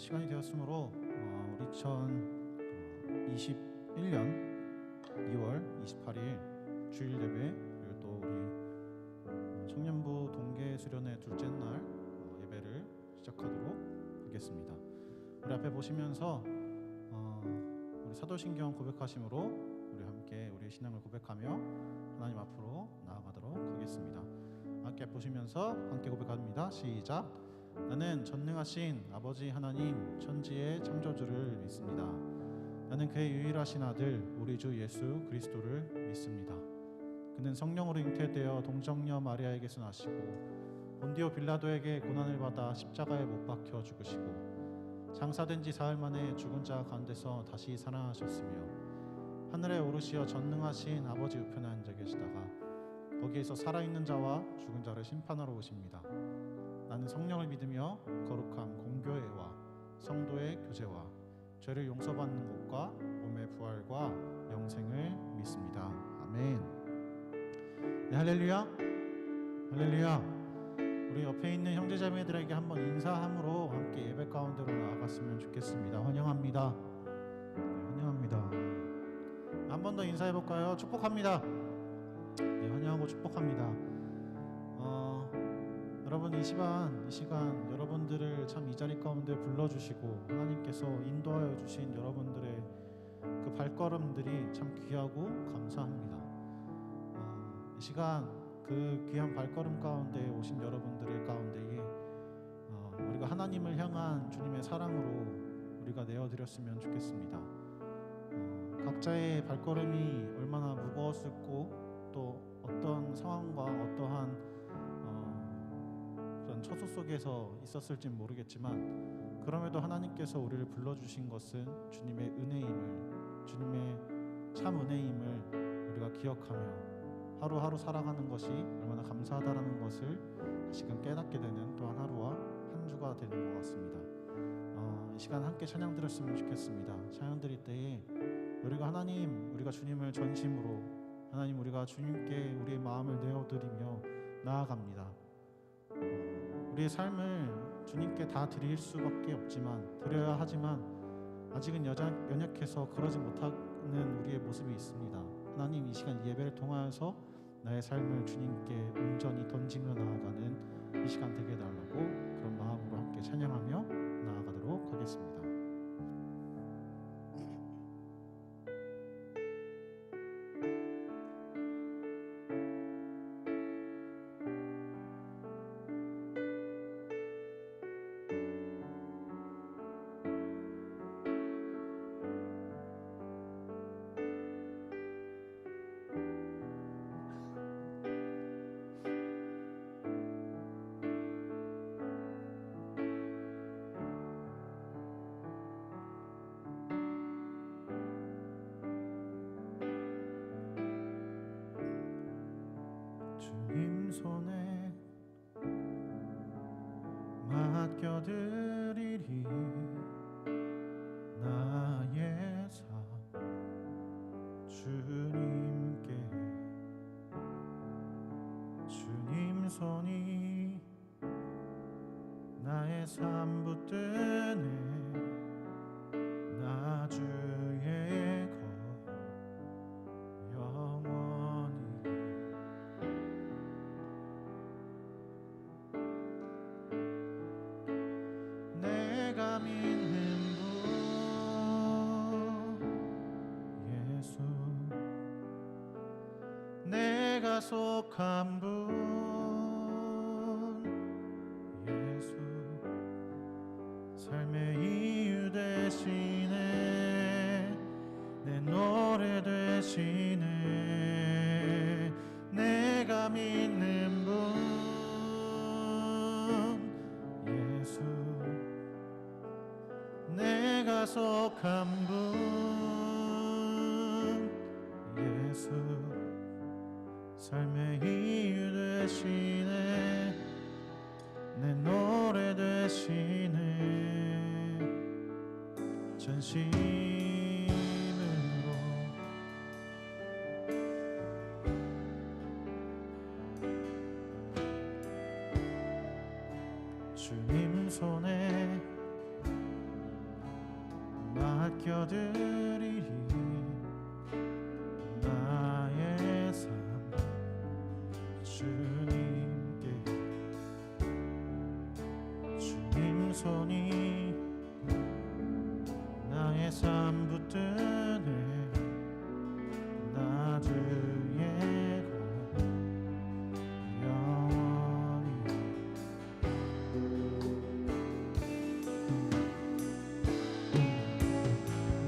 시간이 되었으므로 우리 2021년 2월 28일 주일 예배, 그리고 또 우리 청년부 동계 수련회 둘째 날 예배를 시작하도록 하겠습니다. 우리 앞에 보시면서 우리 사도신경 고백하심으로 우리 함께 우리의 신앙을 고백하며 하나님 앞으로 나아가도록 하겠습니다. 함께 보시면서 함께 고백합니다. 시작. 나는 전능하신 아버지 하나님 천지의 창조주를 믿습니다. 나는 그의 유일하신 아들 우리 주 예수 그리스도를 믿습니다. 그는 성령으로 잉태되어 동정녀 마리아에게서 나시고 본디오 빌라도에게 고난을 받아 십자가에 못 박혀 죽으시고 장사된 지 사흘 만에 죽은 자 가운데서 다시 살아나셨으며 하늘에 오르시어 전능하신 아버지 우편에 앉아 계시다가 거기에서 살아있는 자와 죽은 자를 심판하러 오십니다. 나는 성령을 믿으며 거룩한 공교회와 성도의 교제와 죄를 용서받는 것과 몸의 부활과 영생을 믿습니다. 아멘. 네, 할렐루야. 할렐루야. 우리 옆에 있는 형제자매들에게 한번 인사함으로 함께 예배 가운데로 나아갔으면 좋겠습니다. 환영합니다. 네, 환영합니다. 한 번 더 인사해볼까요? 축복합니다. 네, 환영하고 축복합니다. 여러분 이 시간 여러분들을 참 이 자리 가운데 불러주시고 하나님께서 인도하여 주신 여러분들의 그 발걸음들이 참 귀하고 감사합니다. 이 시간 그 귀한 발걸음 가운데 오신 여러분들의 가운데에 우리가 하나님을 향한 주님의 사랑으로 우리가 내어드렸으면 좋겠습니다. 각자의 발걸음이 얼마나 무거웠을고 또 어떤 상황과 어떠한 그런 처소 속에서 있었을진 모르겠지만 그럼에도 하나님께서 우리를 불러주신 것은 주님의 은혜임을, 주님의 참 은혜임을 우리가 기억하며 하루하루 살아가는 것이 얼마나 감사하다라는 것을 다시금 깨닫게 되는 또한 하루와 한 주가 되는 것 같습니다. 이 시간 함께 찬양 드렸으면 좋겠습니다. 찬양 드릴 때에 우리가 주님을 전심으로, 하나님 우리가 주님께 우리의 마음을 내어드리며 나아갑니다. 우리의 삶을 주님께 다 드릴 수밖에 없지만, 드려야 하지만 아직은 연약해서 그러지 못하는 우리의 모습이 있습니다. 하나님 이 시간 예배를 통하여서 나의 삶을 주님께 온전히 던지며 나아가는 이 시간 되게 해달라고 그런 마음으로 함께 찬양하며 나아가도록 하겠습니다. 주님 손에 맡겨드리리 나의 삶 주님께. 주님 손이 나의 삶 붙드네 나 주의 것 영원히. 내가 믿는 분 예수, 내가 속한 분 예수, 삶의 이유 되시네 내 노래 되시네. 내가 믿는 분 예수, 내가 속한 분 예수, 삶의 이유 되시네 내 노래 되시네. 전심으로 주님 손에 맡겨드리리. 나의 삶 주님께, 주님 손이 나의 삶 붙드네. 나 주의 것 영원히.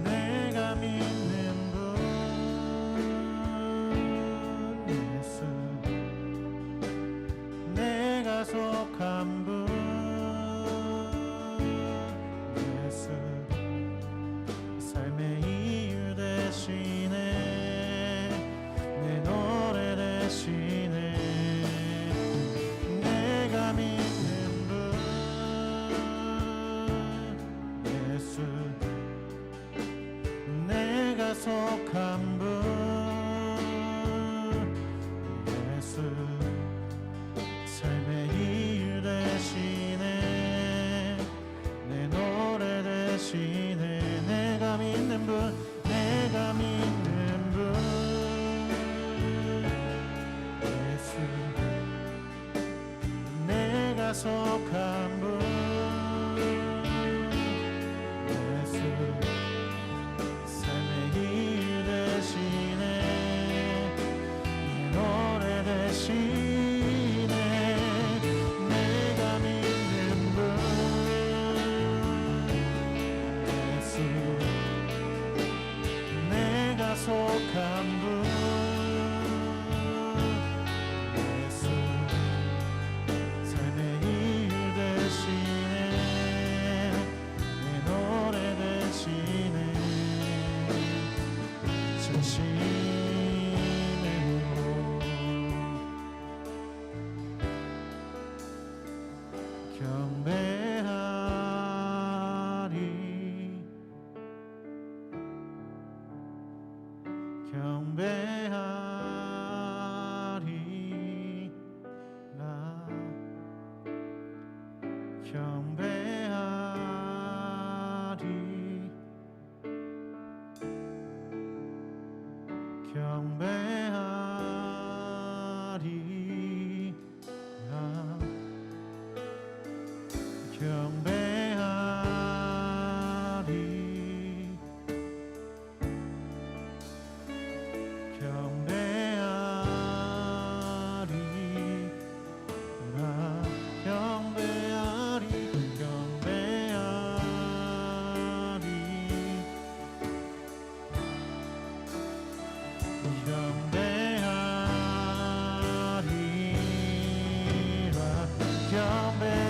내가 믿는 분 예수, 내가 속한 분 예수, 삶의 이유 되시네. 내 노래 되시네. 내가 믿는 분 예수, 내가 속한 분 예수, 삶의 이유 되시네. 내 노래 되시네. 내가 믿는 분, 내가 믿는 분 예수, 내가 속한 분 예수, 삶의 이유 되시네. 내 노래 되시네. 내가 믿는 분 예수, 내가 속한 분 예수, 삶의 이유 되시네. 내 노래 되시네. 진심으로 경배하리. 경배하리라. 경배하리. 경배하리라. 경배하리. 경배하리라. 경배하리.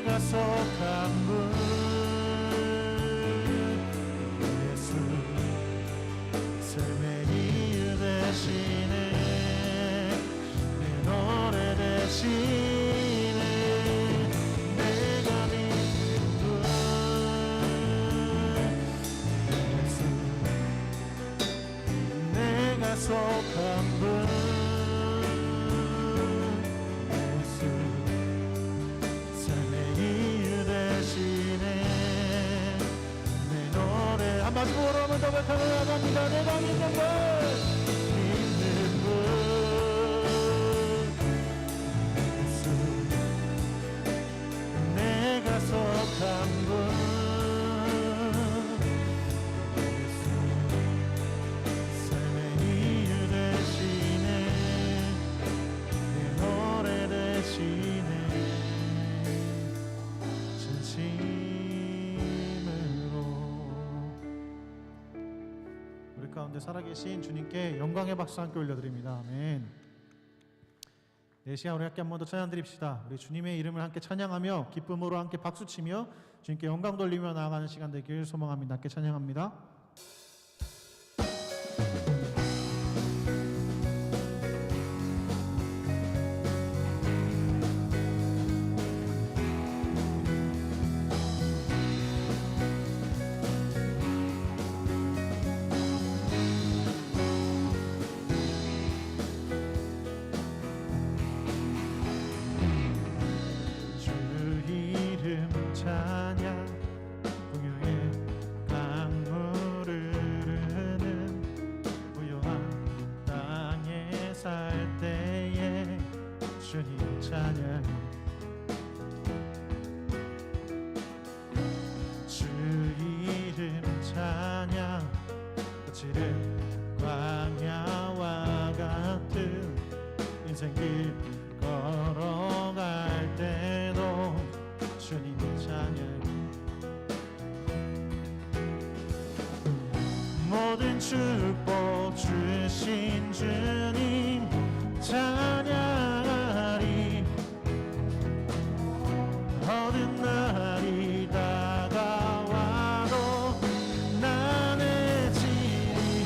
약속한 분 예수 삶의 이유 되시네 내 노래 되시네 내가 믿는 분 예수 내가 속한 분 마지막으로 한번 더 고백하며 나갑니다. 내가 믿는 분 예수 내가 속한 분 예수 삶의 이유 되시네 내 노래 되시네 가운데 살아계신 주님께 영광의 박수 함께 올려드립니다. 아멘. 네, 시간 우리 함께 한 번 더 찬양 드립시다. 우리 주님의 이름을 함께 찬양하며 기쁨으로 함께 박수치며 주님께 영광 돌리며 나아가는 시간 되길 소망합니다. 함께 찬양합니다. 찬양 풍요의 강물을 흐르는 부요한 땅에 살 때에 주님 찬양 주 이름 찬양 거칠은 광야와 같은 인생길 걸어갈 때도 주님 찬양 모든 축복 주신 주님 찬양하리 어떤 날이 다가와도 나의 진리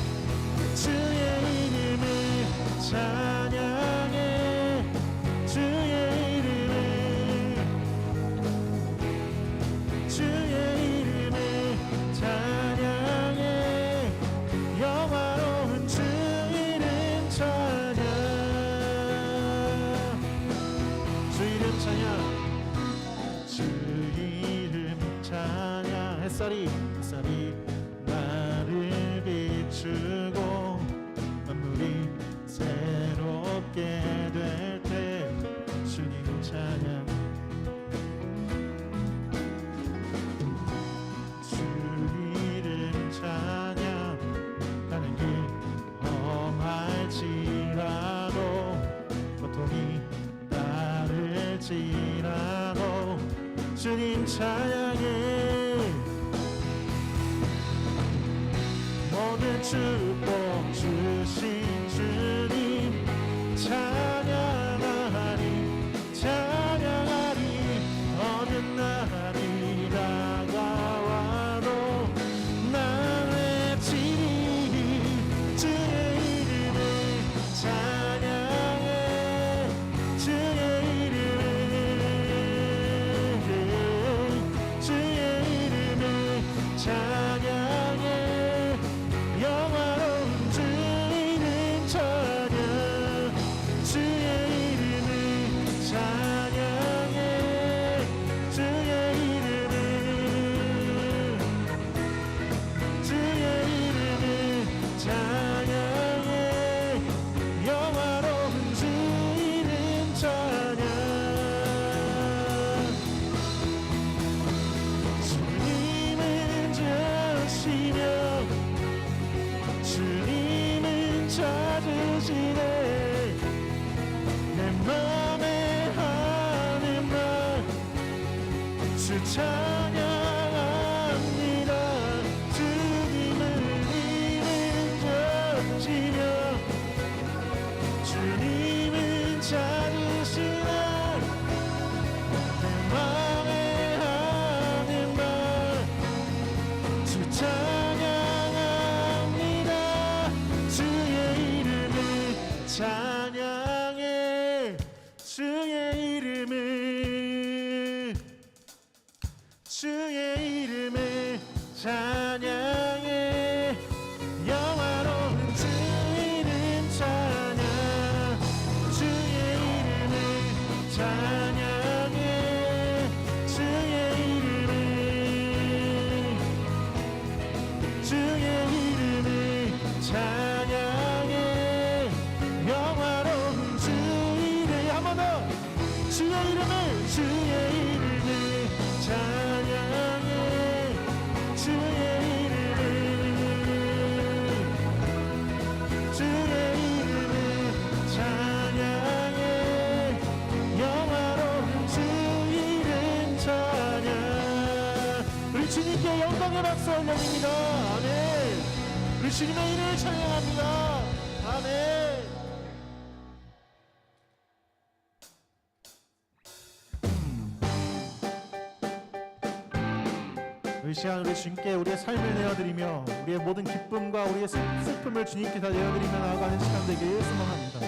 주의 이름을 찬양해 주의 햇살이 나를 비추고 만물이 새롭게 될 때 주님 찬양 주 이름 찬양 가는 길 험할지라도 고통이 따를지라도 주님 찬양해 모든 축복 주신 주님 찬양하리 찬양하리 어느 날이 다가와도 나의 진리 주의 이름을 찬양해 주의 이름을 주의 이름을 찬양해 영화로운 주 이름 찬양 주의 이름을 찬양해 주의 이름을 찬양해 영화로운 주 이름 찬양 주님은 자시며 주님은 찾으시네 내 맘에 하는 말 주 찬양합니다 주님은 찾으시며 주님은 찾으시네 내 맘에 하는 말 주 찬양합니다 주의 이름을 찬양해 주의 이름을 찬양해 영화로운 주 이름 찬양 주의 이름을 찬양해 주의 이름을 찬양해 영화로운 주 이름 한 번 더 주의 이름을 찬양해 주의 이름을 찬양해 영화로운 주 이름 찬양 우리 주님께 영광의 박수 올려드립니다. 아멘. 우리 주님의 이름을 찬양합니다. 아멘. 시간 우리 주님께 우리의 삶을 내어드리며 우리의 모든 기쁨과 우리의 슬픔을 주님께 다 내어드리며 나아가는 시간 되길 소망합니다.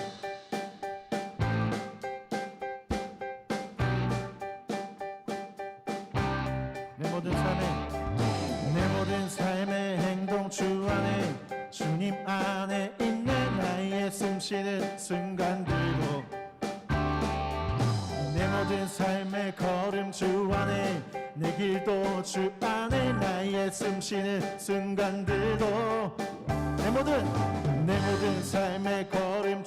내 모든 삶의 행동 주 안에 주님 안에 있는 나의 숨쉬는 순간들도 내 모든 삶의 걸음 주 안에 내 길도 주 안에 나의 숨쉬는 순간들도 내 모든 삶의 걸음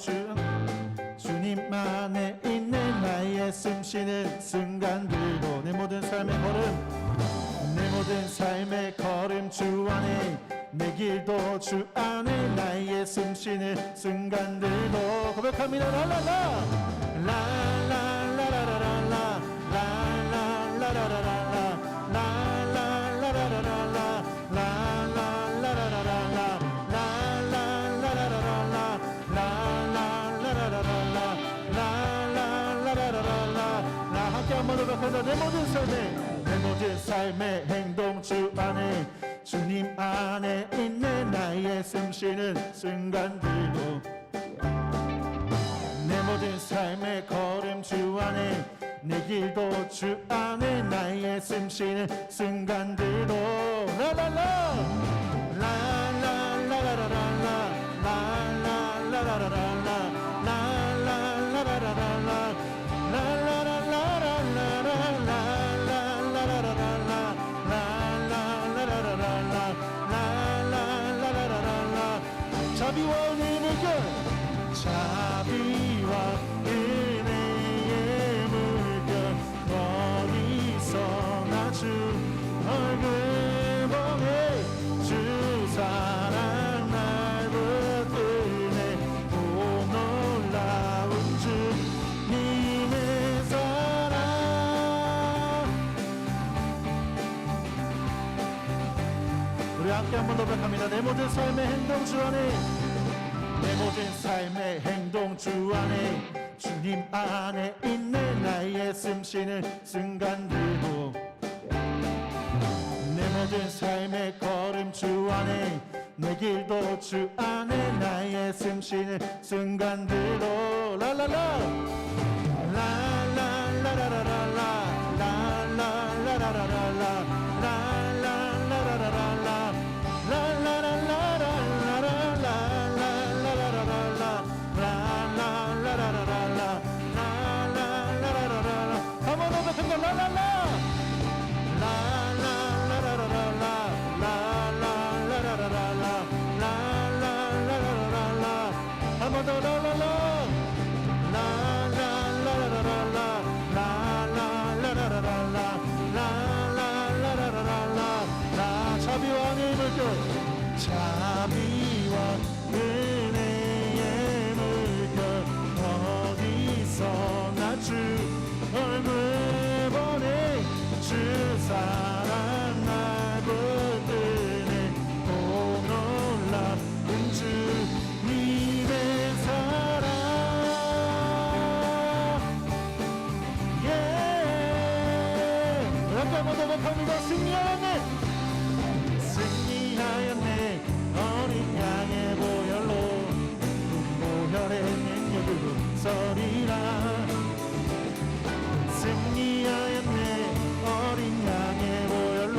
주님 안에 있는 나의 숨쉬는 순간들도 내 모든 삶의 걸음 주 안에 내 길도 주 안에 나의 숨쉬는 순간들도 고백합니다. 라라라 라라라라라라 라라라라라라 라라라라라라 라라라라라라 라라라라라라 라라라라라라 함께 한번 더 고백합니다. 내 모든 삶의 행동 주 안에 주님 안에 있는 나의 숨쉬는 순간들도 내 모든 삶의 걸음 주 안에 내 길도 주 안에 나의 숨쉬는 순간들도 라라라 라라라라라라 라라라라라라 라라라라라라 자비와 은혜의 물결 어디서나 주 얼굴 보네 주 사랑 날 붙드네 오 놀라운 주님의 사랑 우리 함께 한번 고백합니다. 내 모든 삶의 행동 주 안에 내 모든 삶의 행동 주 안에 주님 안에 있는 나의 숨쉬는 순간들도 내 모든 삶의 걸음 주 안에 내 길도 주 안에 나의 숨쉬는 순간들도 라라라 라라라라라라 라라라라라라 자비와 은혜의 물결 어디서나 주 얼굴 보네 주 사랑 날 붙드네 오 놀라운 주님의 사랑 함께 한번 더 고백합니다. 승리하였네 어린 양의 보혈로 보혈의 능력으로 서리라 승리하였네 어린 양의 보혈로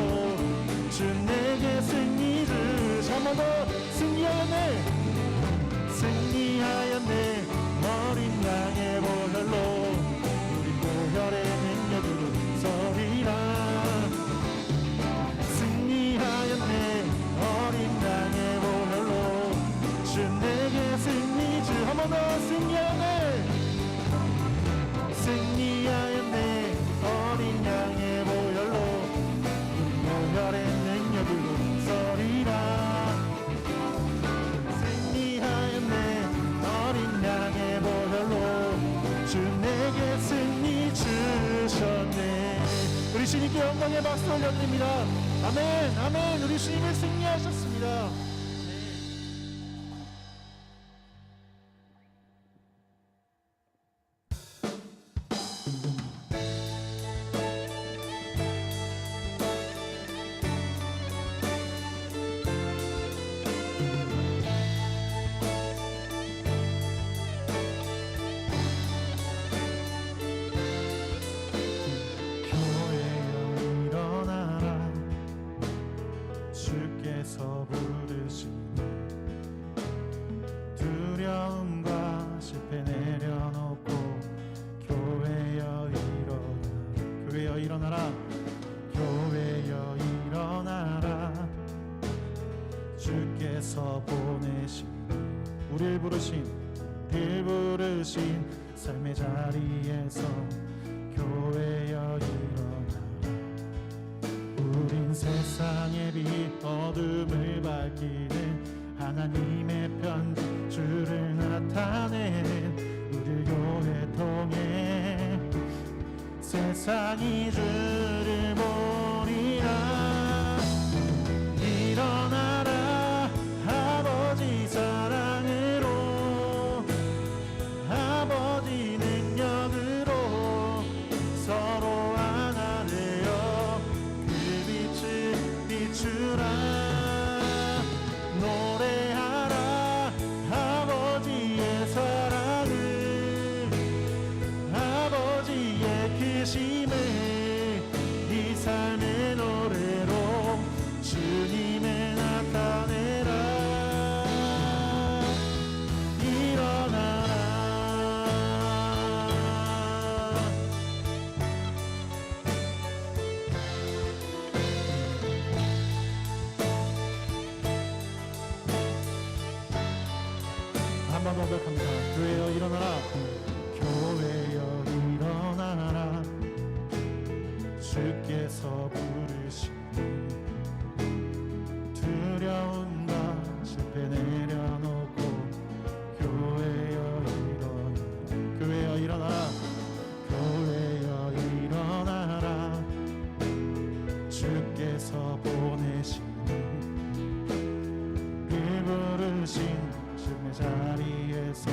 주 내게 승리 주시 한 번 더 승리하였네 어린 양의 보혈로 우리 보혈의 능력으로 서리라 승리하였네 어린 양의 보혈로 주 내게 승리 주 한 번 더 승리하였네 어린 양의 보혈로 보혈의 능력으로 서리라 승리하였네 어린 양의 보혈로 주 내게 승리 주셨네 우리 주님께 영광의 박수 올려드립니다. 아멘 아멘 우리 주님을 승리하셨습니다. 주께서 부르시니 두려움과 실패 내려놓고 교회여 일어나라, 교회여 일어나라, 교회여 일어나라. 주께서 보내신 우릴 부르신 삶의 자리에서 교회여 일어나라. 우린 세상의 빛 어둠을 밝히는 하나님의 편지 주를 나타내는 우리 교회 통해 세상이 주를 보리라. 일어나라 아버지 사랑으로, 아버지 능력으로 서로 하나 되어 그 빛을 비추라. 노래하라 아버지의 사랑을, 아버지의 크심을 이 삶의 노래로 주님을 나타내라. 일어나라. 한번 고백합니다. 교회여 일어나라, 교회여 일어나라. 주께서 부르시니 두려움과 실패 내려놓고 교회여 일어나라, 교회여 일어나라, 교회여 일어나라. 주께서 보내시니 그 부르신 주의 자리에서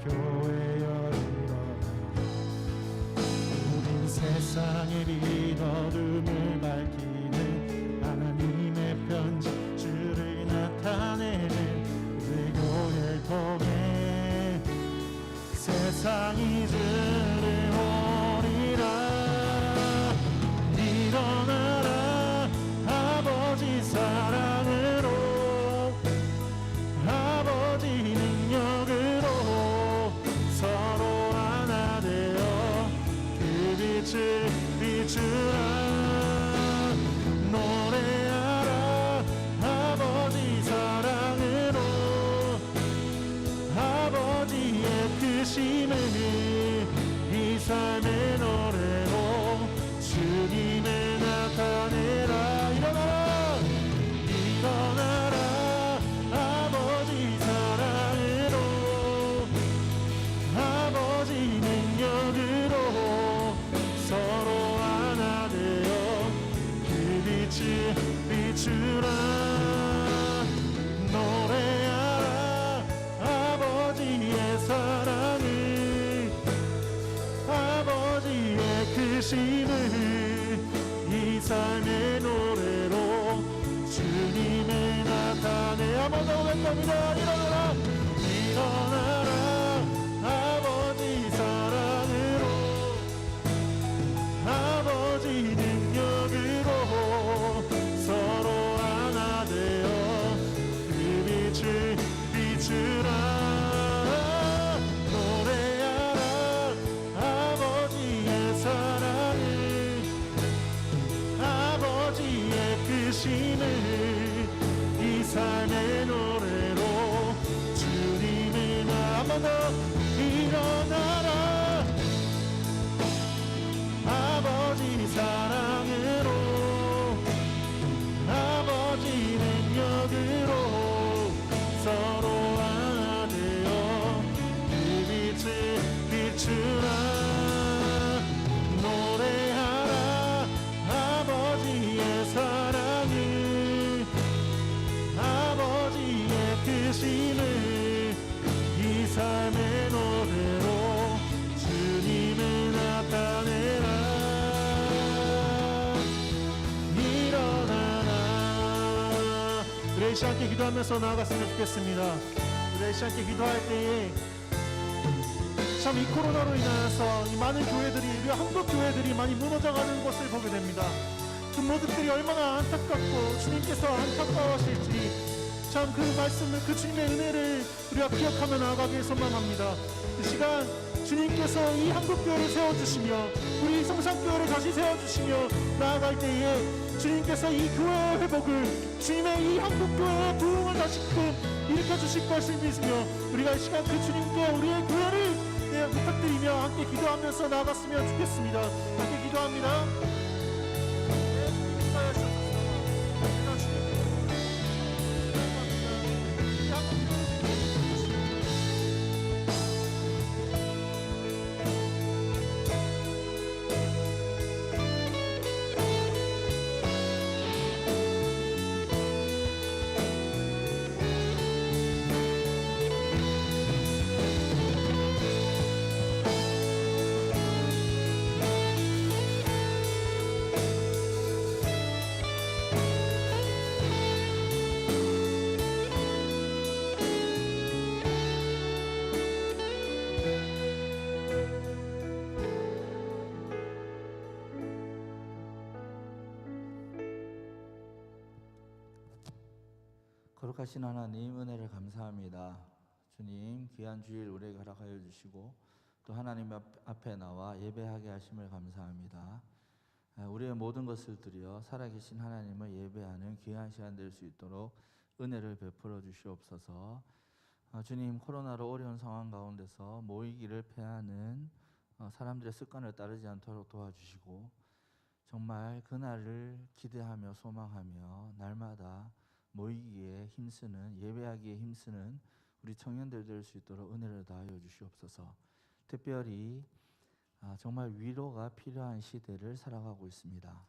교회여 일어나라. 우린 세상의 빛 어둠을 밝히는 하나님의 편지 주를 나타내는 우리 교회를 통해 세상이 주를 보리라. 일어나라 아버지 사랑으로, 아버지 능력으로 서로 하나 되어 그 빛을 비추라. 노래하라 아버지 사랑으로, 아버지의 크심을 이 삶의 노래로 주님을 나타내라. 일어나라 일어나라 아버지 사랑으로, 아버지 능력으로 서로 하나 되어 그 빛을 비추라. 노래하라 아버지의 사랑을, 아버지의 크심을 이 삶의 노래로 주님을 나타내. 한번 더 고백합니다. 일어나라 일어나라 아버지 사랑으로, 아버지 능력으로 서로 하나 되어 그 빛을 비추라. 노래하라 아버지의 사랑을, 아버지의 크심을 이 삶의 노래로 주님을 한번 더. 일어나라 아버지 사랑으로, 아버지 능력으로 서로 하나 되어 그 빛을 비추라. 노래하라 아버지의 사랑을, 아버지의 크심을 이 삶의 노래로 주님을 나타내라. 일어나라. 우리 이 시간 함께 기도하면서 나아갔으면 좋겠습니다. 우리 이 시간 함께 기도할 때에 참 이 코로나로 인하여서 이 많은 교회들이, 우리 한국 교회들이 많이 무너져가는 것을 보게 됩니다. 그 모습들이 얼마나 안타깝고 주님께서 안타까워하실지 참 그 말씀을, 그 주님의 은혜를 우리가 기억하며 나아가길 소망합니다. 이 시간 주님께서 이 한국교회를 세워주시며 우리 성산교회를 다시 세워주시며 나아갈 때에 주님께서 이 교회의 회복을, 주님의 이 한국교회의 부흥을 다시금 일으켜주실 것을 믿으며 우리가 이 시간 그 주님께 우리의 교회를 부탁드리며 함께 기도하면서 나아갔으면 좋겠습니다. 함께 기도합니다. 거룩하신 하나님, 은혜를 감사합니다. 주님, 귀한 주일 우리에게 허락하여 주시고 또 하나님 앞에 나와 예배하게 하심을 감사합니다. 우리의 모든 것을 드려 살아계신 하나님을 예배하는 귀한 시간 될 수 있도록 은혜를 베풀어 주시옵소서. 주님, 코로나로 어려운 상황 가운데서 모이기를 패하는 사람들의 습관을 따르지 않도록 도와주시고 정말 그날을 기대하며 소망하며 날마다 모이기에 힘쓰는, 예배하기에 힘쓰는 우리 청년들 될 수 있도록 은혜를 다하여 주시옵소서. 특별히 정말 위로가 필요한 시대를 살아가고 있습니다.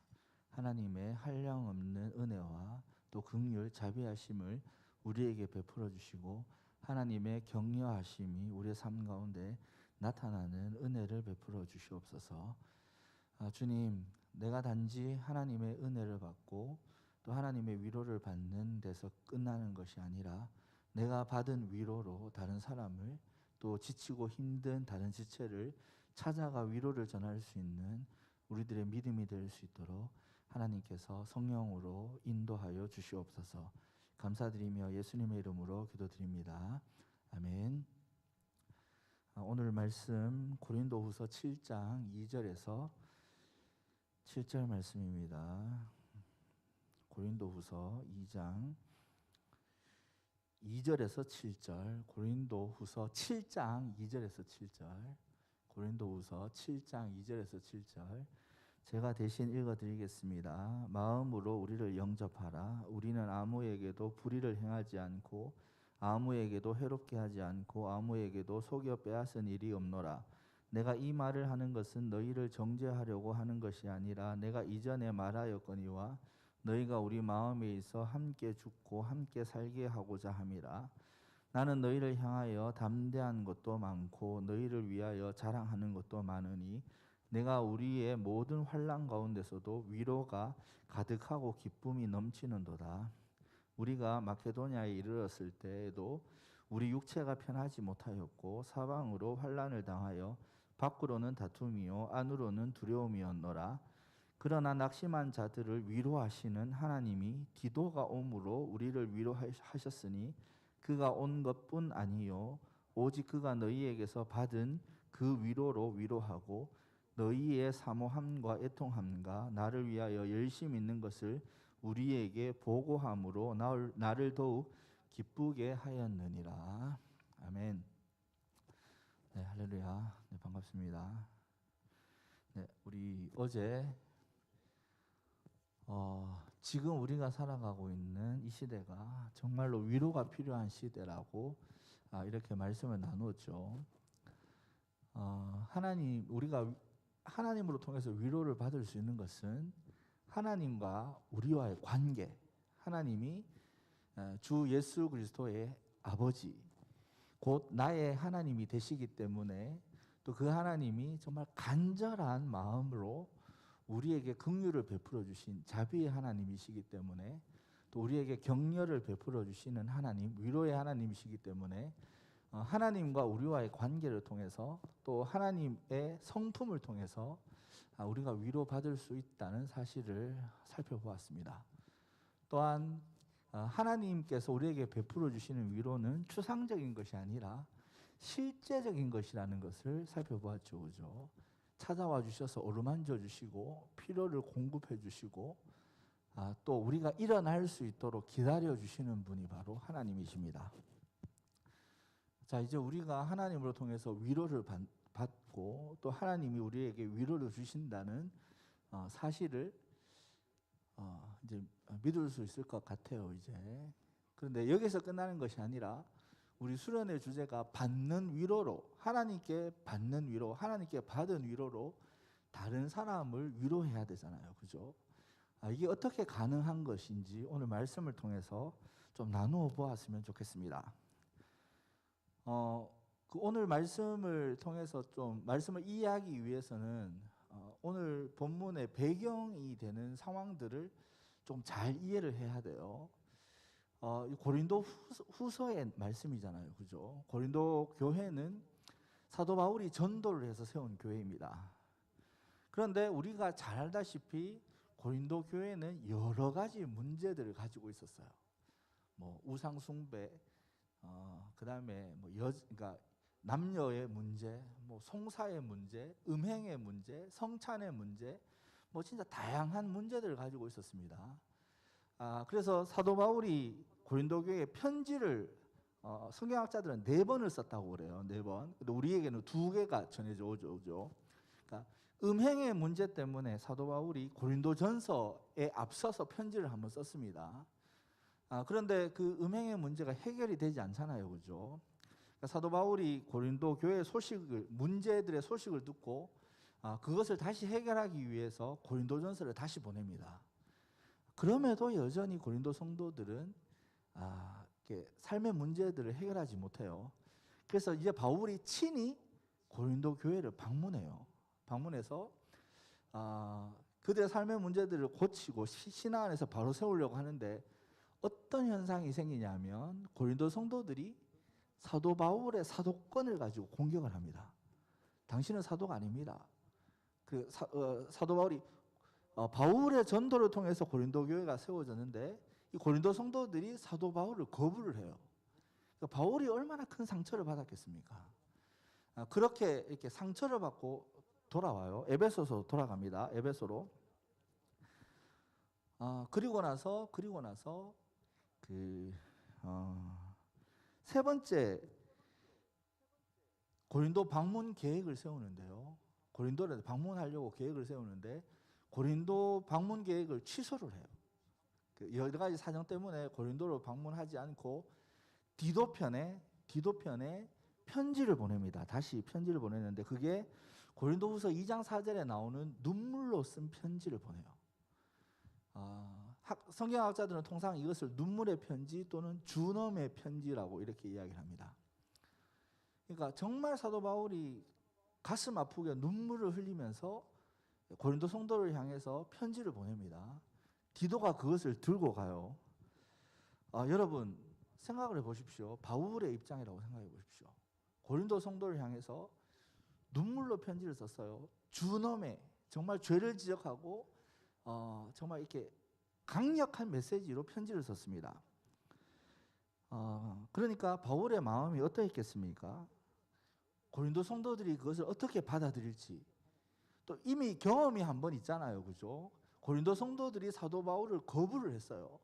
하나님의 한량없는 은혜와 또 긍휼, 자비하심을 우리에게 베풀어 주시고 하나님의 격려하심이 우리의 삶 가운데 나타나는 은혜를 베풀어 주시옵소서. 주님, 내가 단지 하나님의 은혜를 받고 또 하나님의 위로를 받는 데서 끝나는 것이 아니라 내가 받은 위로로 다른 사람을, 또 지치고 힘든 다른 지체를 찾아가 위로를 전할 수 있는 우리들의 믿음이 될 수 있도록 하나님께서 성령으로 인도하여 주시옵소서. 감사드리며 예수님의 이름으로 기도드립니다. 아멘. 오늘 말씀 고린도후서 7장 2절에서 7절 말씀입니다. 고린도후서 2장 2절에서 7절, 고린도후서 7장 2절에서 7절, 고린도후서 7장 2절에서 7절 제가 대신 읽어드리겠습니다. 마음으로 우리를 영접하라. 우리는 아무에게도 불의를 행하지 않고 아무에게도 해롭게 하지 않고 아무에게도 속여 빼앗은 일이 없노라. 내가 이 말을 하는 것은 너희를 정죄하려고 하는 것이 아니라 내가 이전에 말하였거니와 너희가 우리 마음에 있어 함께 죽고 함께 살게 하고자 함이라. 나는 너희를 향하여 담대한 것도 많고 너희를 위하여 자랑하는 것도 많으니 내가 우리의 모든 환난 가운데서도 위로가 가득하고 기쁨이 넘치는도다. 우리가 마케도냐에 이르렀을 때에도 우리 육체가 편하지 못하였고 사방으로 환난을 당하여 밖으로는 다툼이요 안으로는 두려움이었노라. 그러나 낙심한 자들을 위로하시는 하나님이 디도가 오므로 우리를 위로하셨으니 그가 온 것뿐 아니요 오직 그가 너희에게서 받은 그 위로로 위로하고 너희의 사모함과 애통함과 나를 위하여 열심 있는 것을 우리에게 보고함으로 나를 더욱 기쁘게 하였느니라. 아멘. 네, 할렐루야. 네, 반갑습니다. 네, 우리 어제 지금 우리가 살아가고 있는 이 시대가 정말로 위로가 필요한 시대라고 이렇게 말씀을 나누었죠. 우리가 하나님으로 통해서 위로를 받을 수 있는 것은 하나님과 우리와의 관계, 하나님이 주 예수 그리스도의 아버지, 곧 나의 하나님이 되시기 때문에 또 그 하나님이 정말 간절한 마음으로 우리에게 긍휼을 베풀어 주신 자비의 하나님이시기 때문에 또 우리에게 격려를 베풀어 주시는 하나님, 위로의 하나님이시기 때문에 하나님과 우리와의 관계를 통해서 또 하나님의 성품을 통해서 우리가 위로받을 수 있다는 사실을 살펴보았습니다. 또한 하나님께서 우리에게 베풀어 주시는 위로는 추상적인 것이 아니라 실제적인 것이라는 것을 살펴보았죠. 그죠? 찾아와 주셔서 어루만져 주시고 필요를 공급해 주시고 또 우리가 일어날 수 있도록 기다려 주시는 분이 바로 하나님이십니다. 자, 이제 우리가 하나님으로 통해서 위로를 받고 또 하나님이 우리에게 위로를 주신다는 사실을 이제 믿을 수 있을 것 같아요. 이제 그런데 여기서 끝나는 것이 아니라 우리 수련의 주제가 받는 위로로, 하나님께 받는 위로, 하나님께 받은 위로로 다른 사람을 위로해야 되잖아요. 그죠? 이게 어떻게 가능한 것인지 오늘 말씀을 통해서 좀 나누어 보았으면 좋겠습니다. 그 오늘 말씀을 통해서 좀 말씀을 이해하기 위해서는 오늘 본문의 배경이 되는 상황들을 좀 잘 이해를 해야 돼요. 고린도 후서의 말씀이잖아요. 그죠? 고린도 교회는 사도 바울이 전도를 해서 세운 교회입니다. 그런데 우리가 잘 알다시피 고린도 교회는 여러 가지 문제들을 가지고 있었어요. 뭐 우상 숭배, 그다음에 뭐 그러니까 남녀의 문제, 뭐 송사의 문제, 음행의 문제, 성찬의 문제, 뭐 진짜 다양한 문제들을 가지고 있었습니다. 그래서 사도 바울이 고린도 교회에 편지를 성경학자들은 4번을 썼다고 그래요. 4번. 근데 우리에게는 2개가 전해져 오죠. 그러니까 음행의 문제 때문에 사도 바울이 고린도전서에 앞서서 편지를 한번 썼습니다. 그런데 그 음행의 문제가 해결이 되지 않잖아요. 그죠? 그러니까 사도 바울이 고린도 교회 문제들의 소식을 듣고 그것을 다시 해결하기 위해서 고린도전서를 다시 보냅니다. 그럼에도 여전히 고린도 성도들은 삶의 문제들을 해결하지 못해요. 그래서 이제 바울이 친히 고린도 교회를 방문해서 그들의 삶의 문제들을 고치고 신앙 안에서 바로 세우려고 하는데 어떤 현상이 생기냐면 고린도 성도들이 사도 바울의 사도권을 가지고 공격을 합니다. 당신은 사도가 아닙니다. 사도 바울이 바울의 전도를 통해서 고린도 교회가 세워졌는데 이 고린도 성도들이 사도 바울을 거부를 해요. 그러니까 바울이 얼마나 큰 상처를 받았겠습니까? 그렇게 이렇게 상처를 받고 돌아와요. 에베소로 돌아갑니다. 에베소로. 그리고 나서 세 번째 고린도 방문 계획을 세우는데요. 고린도를 방문하려고 계획을 세우는데 고린도 방문 계획을 취소를 해요. 여러 가지 사정 때문에 고린도를 방문하지 않고 디도편에 편지를 보냅니다. 다시 편지를 보내는데 그게 고린도후서 2장 4절에 나오는 눈물로 쓴 편지를 보내요. 성경학자들은 통상 이것을 눈물의 편지 또는 준엄의 편지라고 이렇게 이야기를 합니다. 그러니까 정말 사도 바울이 가슴 아프게 눈물을 흘리면서 고린도 성도를 향해서 편지를 보냅니다. 디도가 그것을 들고 가요. 여러분 생각을 해보십시오. 바울의 입장이라고 생각해 보십시오. 고린도 성도를 향해서 눈물로 편지를 썼어요. 준엄의 정말 죄를 지적하고 정말 이렇게 강력한 메시지로 편지를 썼습니다. 그러니까 바울의 마음이 어떠했겠습니까? 고린도 성도들이 그것을 어떻게 받아들일지 또 이미 경험이 한 번 있잖아요. 그죠? 고린도 성도들이 사도 바울을 거부를 했어요.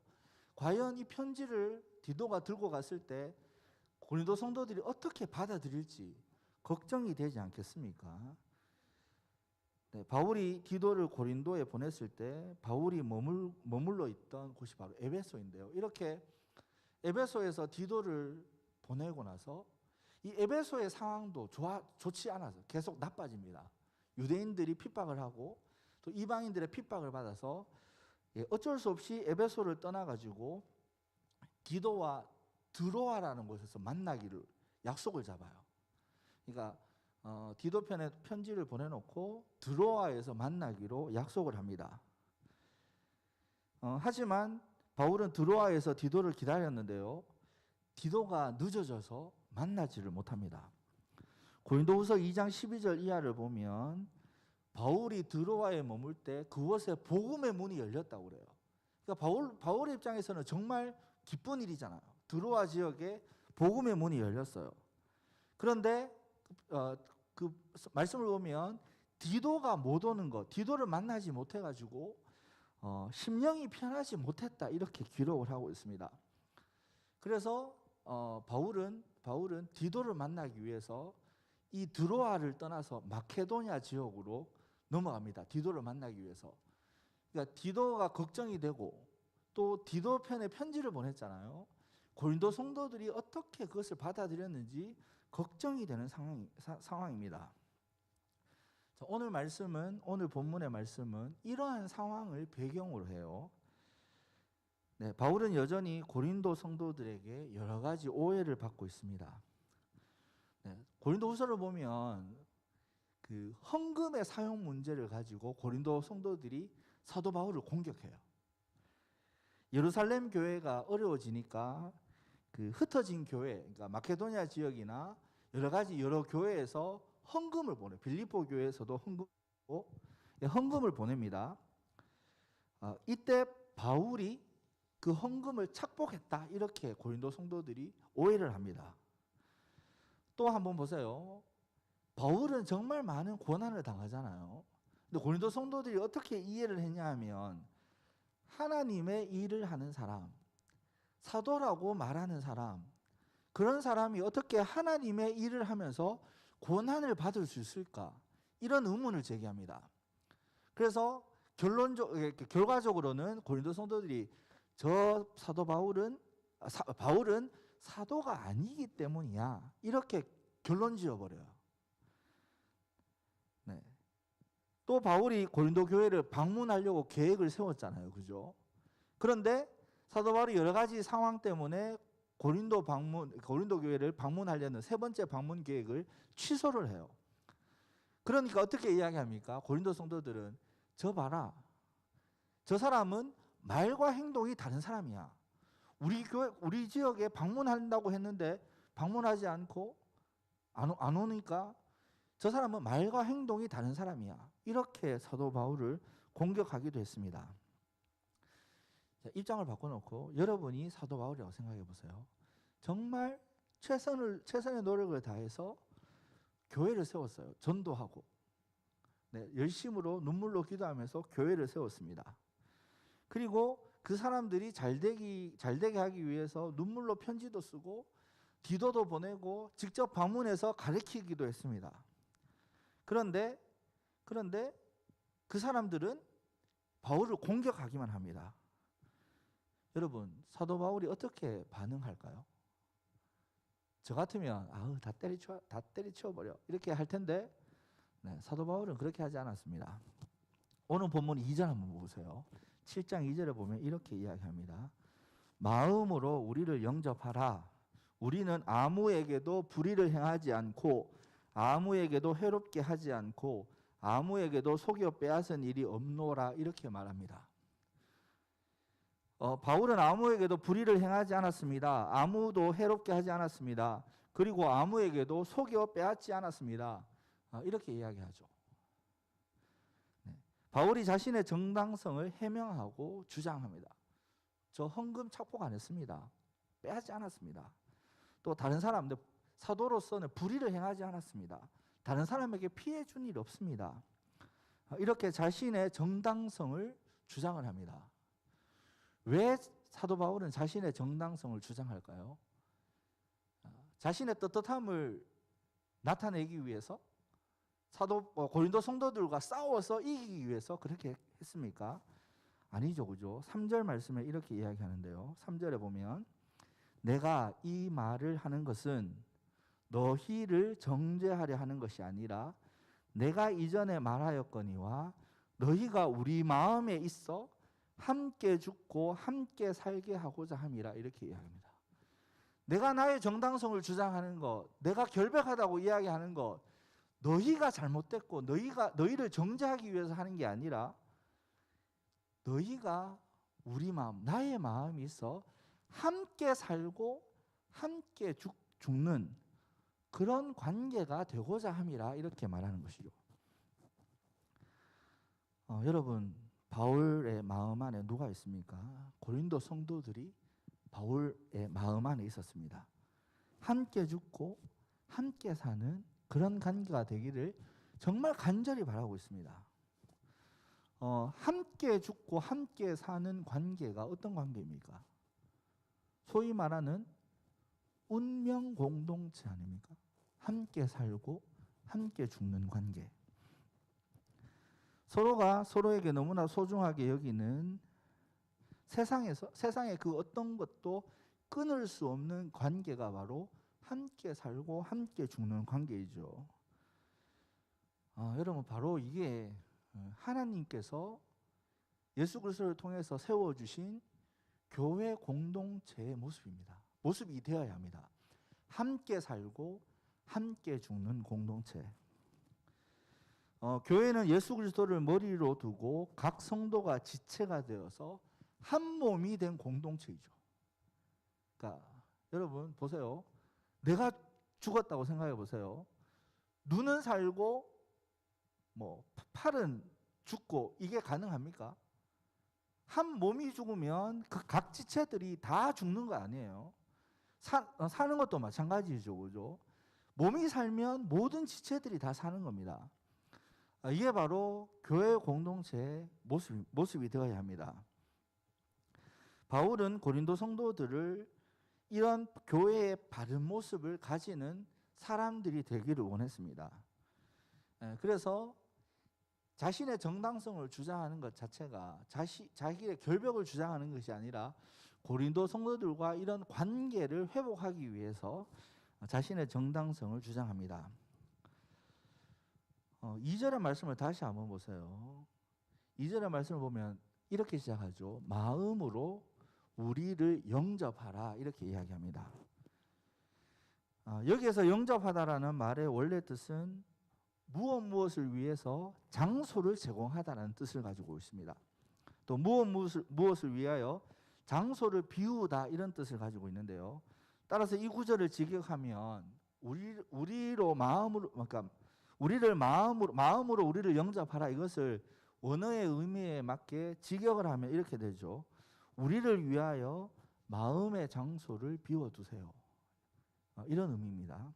과연 이 편지를 디도가 들고 갔을 때 고린도 성도들이 어떻게 받아들일지 걱정이 되지 않겠습니까? 네, 바울이 디도를 고린도에 보냈을 때 바울이 머물러 있던 곳이 바로 에베소인데요. 이렇게 에베소에서 디도를 보내고 나서 이 에베소의 상황도 좋지 않아서 계속 나빠집니다. 유대인들이 핍박을 하고 또 이방인들의 핍박을 받아서 어쩔 수 없이 에베소를 떠나가지고 디도와 드로아라는 곳에서 만나기를 약속을 잡아요. 그러니까 디도편에 편지를 보내놓고 드로아에서 만나기로 약속을 합니다. 하지만 바울은 드로아에서 디도를 기다렸는데요. 디도가 늦어져서 만나지를 못합니다. 고린도후서 2장 12절 이하를 보면 바울이 드로아에 머물 때 그곳에 복음의 문이 열렸다고 그래요. 그러니까 바울의 입장에서는 정말 기쁜 일이잖아요. 드로아 지역에 복음의 문이 열렸어요. 그런데 그 말씀을 보면 디도가 못 오는 것, 디도를 만나지 못해가지고 심령이 편하지 못했다 이렇게 기록을 하고 있습니다. 그래서 바울은 디도를 만나기 위해서 이 드로아를 떠나서 마케도냐 지역으로 넘어갑니다. 디도를 만나기 위해서. 그러니까 디도가 걱정이 되고 또 디도 편에 편지를 보냈잖아요. 고린도 성도들이 어떻게 그것을 받아들였는지 걱정이 되는 상황입니다. 자, 오늘 본문의 말씀은 이러한 상황을 배경으로 해요. 네, 바울은 여전히 고린도 성도들에게 여러 가지 오해를 받고 있습니다. 네, 고린도후서를 보면 그 헌금의 사용 문제를 가지고 고린도 성도들이 사도 바울을 공격해요. 예루살렘 교회가 어려워지니까 그 흩어진 교회, 그러니까 마케도냐 지역이나 여러 교회에서 헌금을 보내. 빌립보 교회에서도 헌금을 보냅니다. 이때 바울이 그 헌금을 착복했다 이렇게 고린도 성도들이 오해를 합니다. 또 한번 보세요. 바울은 정말 많은 고난을 당하잖아요. 근데 고린도 성도들이 어떻게 이해를 했냐 하면 하나님의 일을 하는 사람, 사도라고 말하는 사람, 그런 사람이 어떻게 하나님의 일을 하면서 고난을 받을 수 있을까? 이런 의문을 제기합니다. 그래서 결과적으로는 고린도 성도들이 저 사도 바울은 사도가 아니기 때문이야 이렇게 결론 지어버려요. 네. 또 바울이 고린도 교회를 방문하려고 계획을 세웠잖아요, 그죠? 그런데 사도 바울이 여러 가지 상황 때문에 고린도 교회를 방문하려는 세 번째 방문 계획을 취소를 해요. 그러니까 어떻게 이야기합니까? 고린도 성도들은 저 봐라, 저 사람은 말과 행동이 다른 사람이야. 우리 지역에 방문한다고 했는데 방문하지 않고 안 오니까 저 사람은 말과 행동이 다른 사람이야. 이렇게 사도 바울을 공격하기도 했습니다. 자, 입장을 바꿔놓고 여러분이 사도 바울이라고 생각해 보세요. 정말 최선의 노력을 다해서 교회를 세웠어요. 전도하고 열심으로 눈물로 기도하면서 교회를 세웠습니다. 그리고 그 사람들이 잘되게 하기 위해서 눈물로 편지도 쓰고 디도도 보내고 직접 방문해서 가르치기도 했습니다. 그런데 그 사람들은 바울을 공격하기만 합니다. 여러분, 사도 바울이 어떻게 반응할까요? 저 같으면 다 때리쳐버려 이렇게 할 텐데 사도 바울은 그렇게 하지 않았습니다. 오늘 본문 2절 한번 보세요. 7장 2절에 보면 이렇게 이야기합니다. 마음으로 우리를 영접하라. 우리는 아무에게도 불의를 행하지 않고 아무에게도 해롭게 하지 않고 아무에게도 속여 빼앗은 일이 없노라 이렇게 말합니다. 바울은 아무에게도 불의를 행하지 않았습니다. 아무도 해롭게 하지 않았습니다. 그리고 아무에게도 속여 빼앗지 않았습니다. 이렇게 이야기하죠. 바울이 자신의 정당성을 해명하고 주장합니다. 저 헌금 착복 안 했습니다. 빼앗지 않았습니다. 또 다른 사람들 사도로서는 불의를 행하지 않았습니다. 다른 사람에게 피해 준 일 없습니다. 이렇게 자신의 정당성을 주장을 합니다. 왜 사도 바울은 자신의 정당성을 주장할까요? 자신의 떳떳함을 나타내기 위해서 고린도 성도들과 싸워서 이기기 위해서 그렇게 했습니까? 아니죠, 그죠? 3절 말씀에 이렇게 이야기하는데요. 3절에 보면 내가 이 말을 하는 것은 너희를 정죄하려 하는 것이 아니라 내가 이전에 말하였거니와 너희가 우리 마음에 있어 함께 죽고 함께 살게 하고자 함이라 이렇게 이야기합니다. 내가 나의 정당성을 주장하는 것, 내가 결백하다고 이야기하는 것, 너희가 잘못됐고 너희를 정죄하기 위해서 하는 게 아니라 너희가 우리 마음, 나의 마음이 있어 함께 살고 함께 죽는 그런 관계가 되고자 함이라 이렇게 말하는 것이죠. 여러분, 바울의 마음 안에 누가 있습니까? 고린도 성도들이 바울의 마음 안에 있었습니다. 함께 죽고 함께 사는 그런 관계가 되기를 정말 간절히 바라고 있습니다. 함께 죽고 함께 사는 관계가 어떤 관계입니까? 소위 말하는 운명 공동체 아닙니까? 함께 살고 함께 죽는 관계. 서로가 서로에게 너무나 소중하게 여기는 세상의 그 어떤 것도 끊을 수 없는 관계가 바로 함께 살고 함께 죽는 관계이죠. 여러분, 바로 이게 하나님께서 예수 그리스도를 통해서 세워주신 교회 공동체의 모습입니다. 모습이 되어야 합니다. 함께 살고 함께 죽는 공동체. 교회는 예수 그리스도를 머리로 두고 각 성도가 지체가 되어서 한 몸이 된 공동체이죠. 그러니까 여러분 보세요. 내가 죽었다고 생각해 보세요. 눈은 살고 팔은 죽고 이게 가능합니까? 한 몸이 죽으면 그 각 지체들이 다 죽는 거 아니에요. 사는 것도 마찬가지죠, 그죠? 몸이 살면 모든 지체들이 다 사는 겁니다. 이게 바로 교회 공동체의 모습이 되어야 합니다. 바울은 고린도 성도들을 이런 교회의 바른 모습을 가지는 사람들이 되기를 원했습니다. 그래서 자신의 정당성을 주장하는 것 자체가 자기의 결벽을 주장하는 것이 아니라 고린도 성도들과 이런 관계를 회복하기 위해서 자신의 정당성을 주장합니다. 2절의 말씀을 다시 한번 보세요. 2절의 말씀을 보면 이렇게 시작하죠. 마음으로 우리를 영접하라 이렇게 이야기합니다. 여기에서 영접하다라는 말의 원래 뜻은 무엇을 위해서 장소를 제공하다는 뜻을 가지고 있습니다. 또 무엇을 위하여 장소를 비우다 이런 뜻을 가지고 있는데요. 따라서 이 구절을 직역하면 우리로 마음으로 그러니까 우리를 마음으로 우리를 영접하라 이것을 원어의 의미에 맞게 직역을 하면 이렇게 되죠. 우리를 위하여 마음의 장소를 비워두세요. 이런 의미입니다.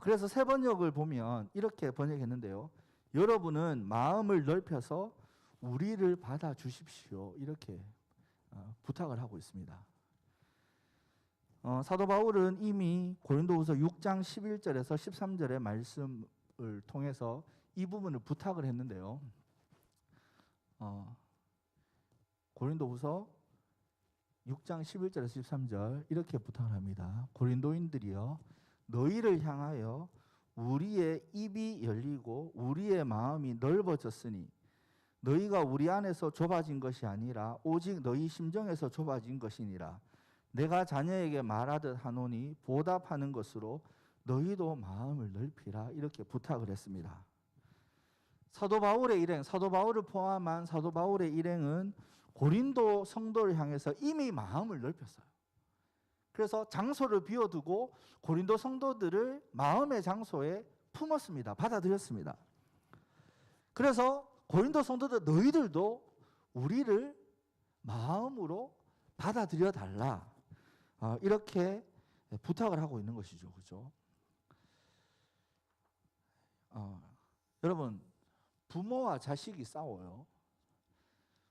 그래서 세 번역을 보면 이렇게 번역했는데요. 여러분은 마음을 넓혀서 우리를 받아주십시오. 이렇게 부탁을 하고 있습니다. 사도 바울은 이미 고린도후서 6장 11절에서 13절의 말씀을 통해서 이 부분을 부탁을 했는데요. 고린도후서 6장 11절에서 13절 이렇게 부탁을 합니다. 고린도인들이여 너희를 향하여 우리의 입이 열리고 우리의 마음이 넓어졌으니 너희가 우리 안에서 좁아진 것이 아니라 오직 너희 심정에서 좁아진 것이니라. 내가 자녀에게 말하듯 하노니 보답하는 것으로 너희도 마음을 넓히라 이렇게 부탁을 했습니다. 사도 바울의 일행, 사도 바울을 포함한 사도 바울의 일행은 고린도 성도를 향해서 이미 마음을 넓혔어요. 그래서 장소를 비워두고 고린도 성도들을 마음의 장소에 품었습니다. 받아들였습니다. 그래서 고린도 성도들 너희들도 우리를 마음으로 받아들여 달라. 이렇게 부탁을 하고 있는 것이죠. 그렇죠? 여러분 부모와 자식이 싸워요.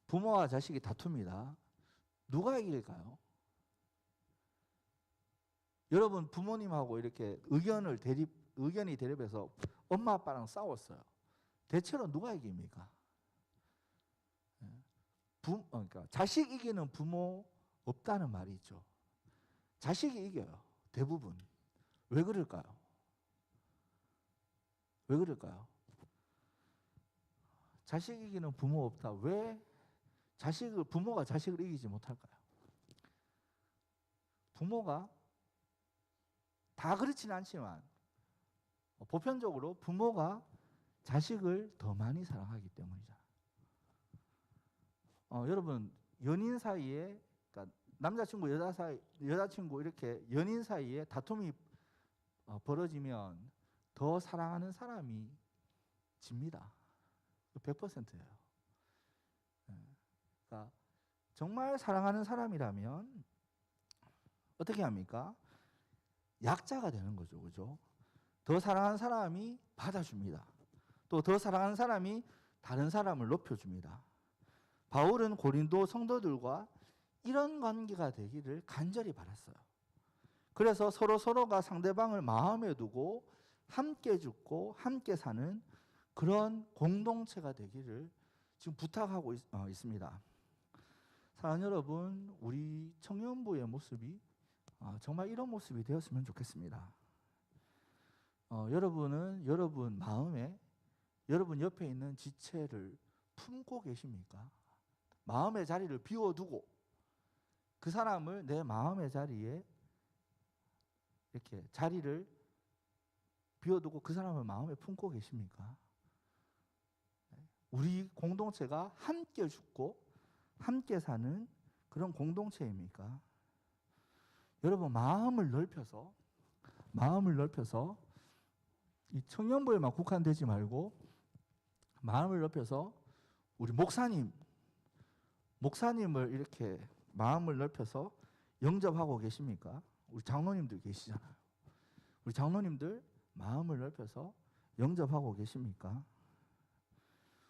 부모와 자식이 다툽니다. 누가 이길까요? 여러분 부모님하고 이렇게 의견이 대립해서 엄마 아빠랑 싸웠어요. 대체로 누가 이깁니까? 그러니까 자식 이기는 부모 없다는 말이 있죠. 자식이 이겨요. 대부분. 왜 그럴까요? 왜 그럴까요? 자식 이기는 부모 없다. 왜 부모가 자식을 이기지 못할까요? 부모가 다 그렇지는 않지만 보편적으로 부모가 자식을 더 많이 사랑하기 때문이죠. 여러분 연인 사이에 그러니까 남자친구 여자친구 이렇게 연인 사이에 다툼이 벌어지면 더 사랑하는 사람이 집니다. 100%예요. 자, 정말 사랑하는 사람이라면 어떻게 합니까? 약자가 되는 거죠. 그죠? 더 사랑하는 사람이 받아줍니다. 또 더 사랑하는 사람이 다른 사람을 높여줍니다. 바울은 고린도 성도들과 이런 관계가 되기를 간절히 바랐어요. 그래서 서로가 상대방을 마음에 두고 함께 죽고 함께 사는 그런 공동체가 되기를 지금 부탁하고 있습니다. 사랑하는 여러분, 우리 청년부의 모습이 정말 이런 모습이 되었으면 좋겠습니다. 여러분은 여러분 마음에 여러분 옆에 있는 지체를 품고 계십니까? 마음의 자리를 비워두고 그 사람을 내 마음의 자리에 이렇게 자리를 비워두고 그 사람을 마음에 품고 계십니까? 우리 공동체가 함께 죽고 함께 사는 그런 공동체입니까? 여러분 마음을 넓혀서 이 청년부에만 국한되지 말고 마음을 넓혀서 우리 목사님을 이렇게 마음을 넓혀서 영접하고 계십니까? 우리 장로님들 계시잖아요. 우리 장로님들 마음을 넓혀서 영접하고 계십니까?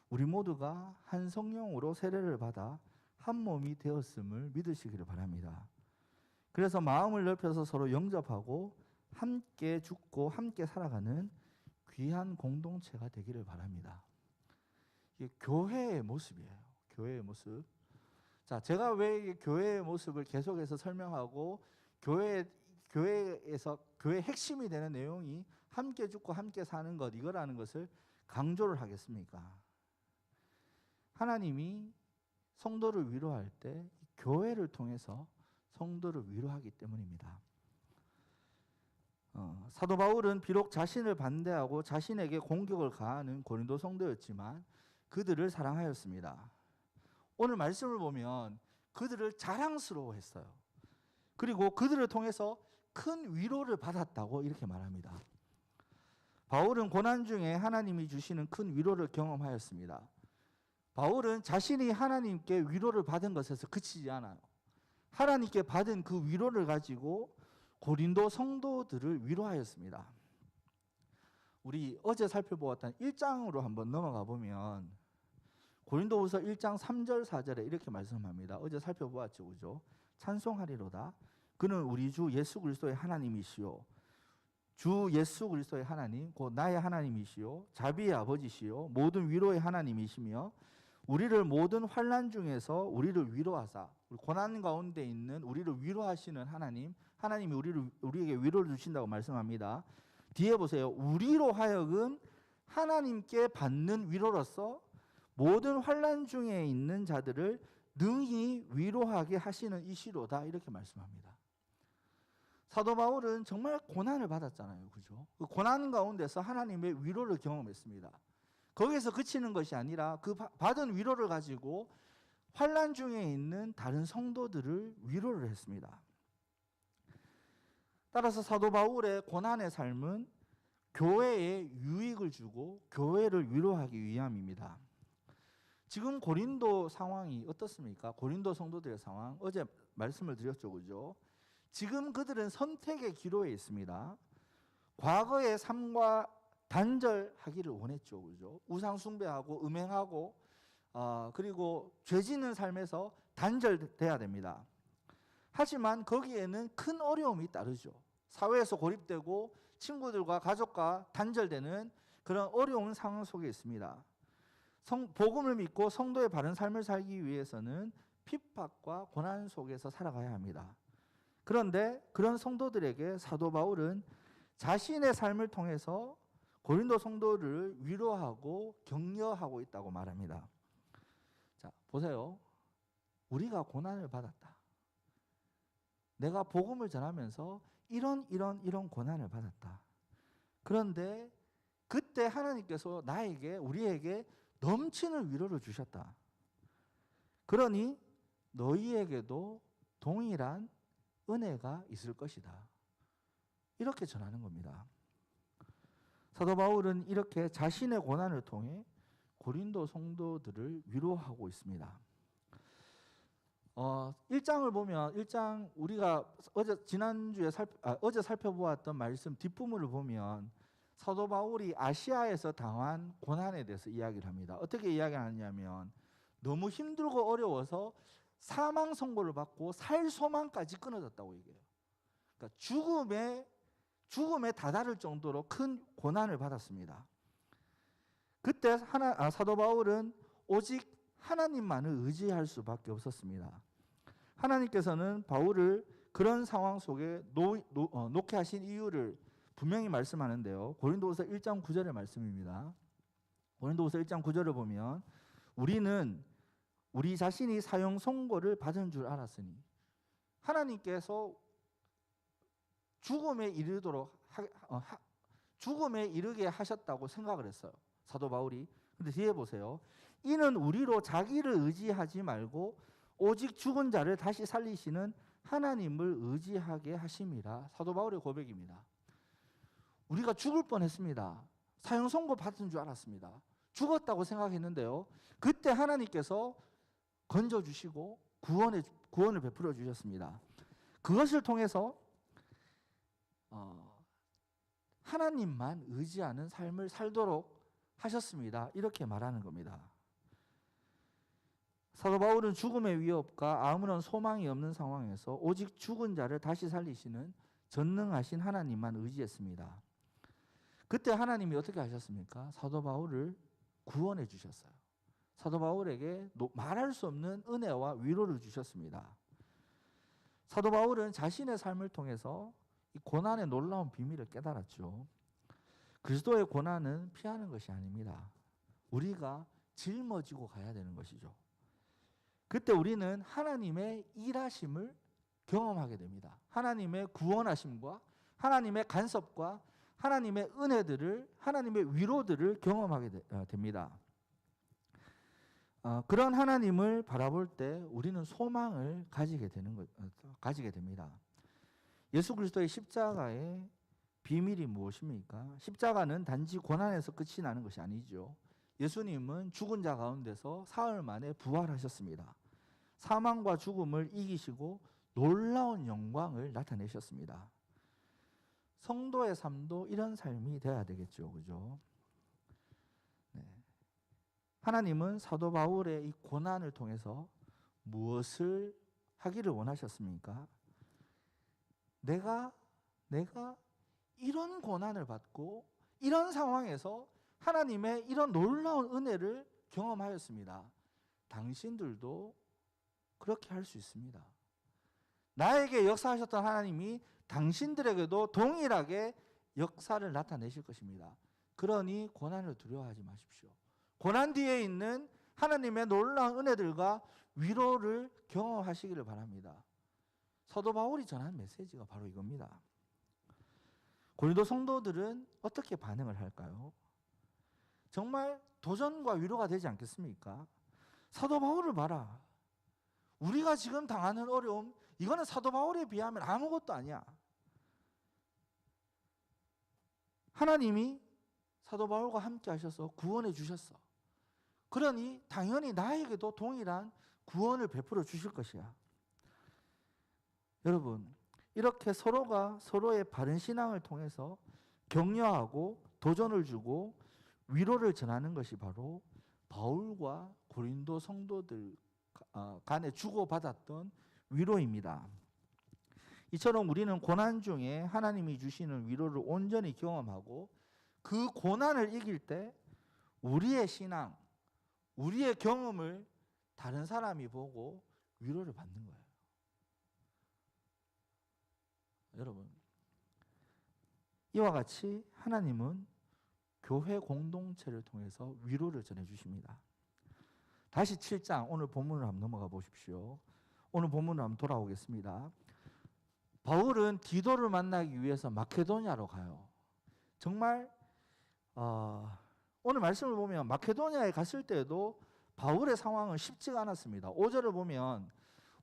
우리 모두가 한 성령으로 세례를 받아 한 몸이 되었음을 믿으시기를 바랍니다. 그래서 마음을 넓혀서 서로 영접하고 함께 죽고 함께 살아가는 귀한 공동체가 되기를 바랍니다. 이게 교회의 모습이에요. 교회의 모습. 자, 제가 왜 교회의 모습을 계속해서 설명하고 교회에서 교회의 핵심이 되는 내용이 함께 죽고 함께 사는 것 이거라는 것을 강조를 하겠습니까? 하나님이 성도를 위로할 때 교회를 통해서 성도를 위로하기 때문입니다. 사도 바울은 비록 자신을 반대하고 자신에게 공격을 가하는 고린도 성도였지만 그들을 사랑하였습니다. 오늘 말씀을 보면 그들을 자랑스러워했어요. 그리고 그들을 통해서 큰 위로를 받았다고 이렇게 말합니다. 바울은 고난 중에 하나님이 주시는 큰 위로를 경험하였습니다. 바울은 자신이 하나님께 위로를 받은 것에서 그치지 않아요. 하나님께 받은 그 위로를 가지고 고린도 성도들을 위로하였습니다. 우리 어제 살펴보았던 1장으로 한번 넘어가 보면 고린도후서 1장 3절 4절에 이렇게 말씀합니다. 어제 살펴보았죠. 그죠? 찬송하리로다. 그는 우리 주 예수 그리스도의 하나님이시요. 주 예수 그리스도의 하나님, 곧 나의 하나님이시요. 자비의 아버지시요. 모든 위로의 하나님이시며 우리를 모든 환난 중에서 우리를 위로하사 고난 가운데 있는 우리를 위로하시는 하나님이 우리에게 위로를 주신다고 말씀합니다. 뒤에 보세요. 우리로 하여금 하나님께 받는 위로로서 모든 환난 중에 있는 자들을 능히 위로하게 하시는 이시로다 이렇게 말씀합니다. 사도 바울은 정말 고난을 받았잖아요. 그죠? 그 고난 가운데서 하나님의 위로를 경험했습니다. 거기에서 그치는 것이 아니라 그 받은 위로를 가지고 환난 중에 있는 다른 성도들을 위로를 했습니다. 따라서 사도 바울의 고난의 삶은 교회에 유익을 주고 교회를 위로하기 위함입니다. 지금 고린도 상황이 어떻습니까? 고린도 성도들의 상황 어제 말씀을 드렸죠. 그죠? 지금 그들은 선택의 기로에 있습니다. 과거의 삶과 단절하기를 원했죠. 그죠? 우상 숭배하고 음행하고 그리고 죄 짓는 삶에서 단절돼야 됩니다. 하지만 거기에는 큰 어려움이 따르죠. 사회에서 고립되고 친구들과 가족과 단절되는 그런 어려운 상황 속에 있습니다. 복음을 믿고 성도의 바른 삶을 살기 위해서는 핍박과 고난 속에서 살아가야 합니다. 그런데 그런 성도들에게 사도 바울은 자신의 삶을 통해서 고린도 성도를 위로하고 격려하고 있다고 말합니다. 자, 보세요. 우리가 고난을 받았다. 내가 복음을 전하면서 이런 고난을 받았다. 그런데 그때 하나님께서 우리에게 넘치는 위로를 주셨다. 그러니 너희에게도 동일한 은혜가 있을 것이다. 이렇게 전하는 겁니다. 사도 바울은 이렇게 자신의 고난을 통해 고린도 성도들을 위로하고 있습니다. 1장을 보면 1장 우리가 어제 살펴보았던 말씀 뒷부분을 보면 사도 바울이 아시아에서 당한 고난에 대해서 이야기를 합니다. 어떻게 이야기하냐면 너무 힘들고 어려워서 사망 선고를 받고 살 소망까지 끊어졌다고 얘기해요. 그러니까 죽음에 다다를 정도로 큰 고난을 받았습니다. 그때 사도 바울은 오직 하나님만을 의지할 수밖에 없었습니다. 하나님께서는 바울을 그런 상황 속에 놓게 하신 이유를 분명히 말씀하는데요. 고린도후서 1장 9절의 말씀입니다. 고린도후서 1장 9절을 보면 우리는 우리 자신이 사형 선고를 받은 줄 알았으니 하나님께서 죽음에 이르게 하셨다고 생각을 했어요. 사도 바울이. 근데 뒤에 보세요. 이는 우리로 자기를 의지하지 말고 오직 죽은 자를 다시 살리시는 하나님을 의지하게 하심이라. 사도 바울의 고백입니다. 우리가 죽을 뻔했습니다. 사형 선고 받은 줄 알았습니다. 죽었다고 생각했는데요. 그때 하나님께서 건져주시고 구원을 베풀어 주셨습니다. 그것을 통해서 하나님만 의지하는 삶을 살도록 하셨습니다. 이렇게 말하는 겁니다. 사도 바울은 죽음의 위협과 아무런 소망이 없는 상황에서 오직 죽은 자를 다시 살리시는 전능하신 하나님만 의지했습니다. 그때 하나님이 어떻게 하셨습니까? 사도 바울을 구원해 주셨어요. 사도 바울에게 말할 수 없는 은혜와 위로를 주셨습니다. 사도 바울은 자신의 삶을 통해서 이 고난의 놀라운 비밀을 깨달았죠. 그리스도의 고난은 피하는 것이 아닙니다. 우리가 짊어지고 가야 되는 것이죠. 그때 우리는 하나님의 일하심을 경험하게 됩니다. 하나님의 구원하심과 하나님의 간섭과 하나님의 은혜들을, 하나님의 위로들을 경험하게 됩니다. 그런 하나님을 바라볼 때 우리는 소망을 가지게 됩니다. 예수 그리스도의 십자가의 비밀이 무엇입니까? 십자가는 단지 고난에서 끝이 나는 것이 아니죠. 예수님은 죽은 자 가운데서 사흘 만에 부활하셨습니다. 사망과 죽음을 이기시고 놀라운 영광을 나타내셨습니다. 성도의 삶도 이런 삶이 되어야 되겠죠. 그죠? 네. 하나님은 사도 바울의 이 고난을 통해서 무엇을 하기를 원하셨습니까? 내가 이런 고난을 받고 이런 상황에서 하나님의 이런 놀라운 은혜를 경험하였습니다. 당신들도 그렇게 할 수 있습니다. 나에게 역사하셨던 하나님이 당신들에게도 동일하게 역사를 나타내실 것입니다. 그러니 고난을 두려워하지 마십시오. 고난 뒤에 있는 하나님의 놀라운 은혜들과 위로를 경험하시기를 바랍니다. 사도 바울이 전한 메시지가 바로 이겁니다. 고린도 성도들은 어떻게 반응을 할까요? 정말 도전과 위로가 되지 않겠습니까? 사도 바울을 봐라. 우리가 지금 당하는 어려움, 이거는 사도 바울에 비하면 아무것도 아니야. 하나님이 사도 바울과 함께 하셔서 구원해 주셨어. 그러니 당연히 나에게도 동일한 구원을 베풀어 주실 것이야. 여러분, 이렇게 서로가 서로의 바른 신앙을 통해서 격려하고 도전을 주고 위로를 전하는 것이 바로 바울과 고린도 성도들 간에 주고받았던 위로입니다. 이처럼 우리는 고난 중에 하나님이 주시는 위로를 온전히 경험하고 그 고난을 이길 때 우리의 신앙, 우리의 경험을 다른 사람이 보고 위로를 받는 거예요. 여러분, 이와 같이 하나님은 교회 공동체를 통해서 위로를 전해주십니다. 다시 7장 오늘 본문으로 한번 넘어가 보십시오. 오늘 본문으로 한번 돌아오겠습니다. 바울은 디도를 만나기 위해서 마케도냐로 가요. 정말 오늘 말씀을 보면 마케도냐에 갔을 때도 바울의 상황은 쉽지가 않았습니다. 5절을 보면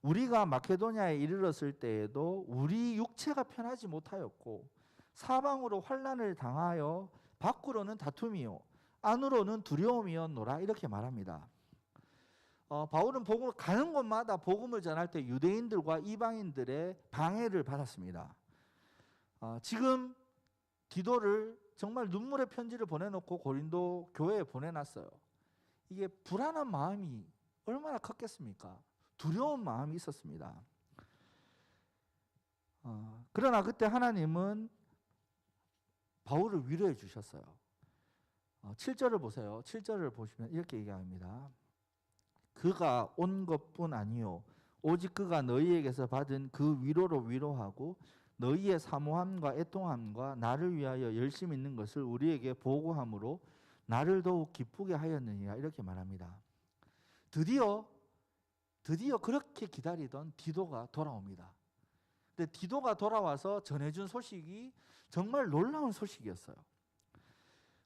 우리가 마케도냐에 이르렀을 때에도 우리 육체가 편하지 못하였고 사방으로 환난을 당하여 밖으로는 다툼이요 안으로는 두려움이었노라 이렇게 말합니다. 바울은 복음 가는 곳마다 복음을 전할 때 유대인들과 이방인들의 방해를 받았습니다. 지금 디도를 정말 눈물의 편지를 보내놓고 고린도 교회에 보내놨어요. 이게 불안한 마음이 얼마나 컸겠습니까? 두려운 마음이 있었습니다. 그러나 그때 하나님은 바울을 위로해 주셨어요. 7절을 보세요. 7절을 보시면 이렇게 얘기합니다. 그가 온 것뿐 아니요 오직 그가 너희에게서 받은 그 위로로 위로하고 너희의 사모함과 애통함과 나를 위하여 열심히 있는 것을 우리에게 보고함으로 나를 더욱 기쁘게 하였느니라 이렇게 말합니다. 드디어 그렇게 기다리던 디도가 돌아옵니다. 근데 디도가 돌아와서 전해준 소식이 정말 놀라운 소식이었어요.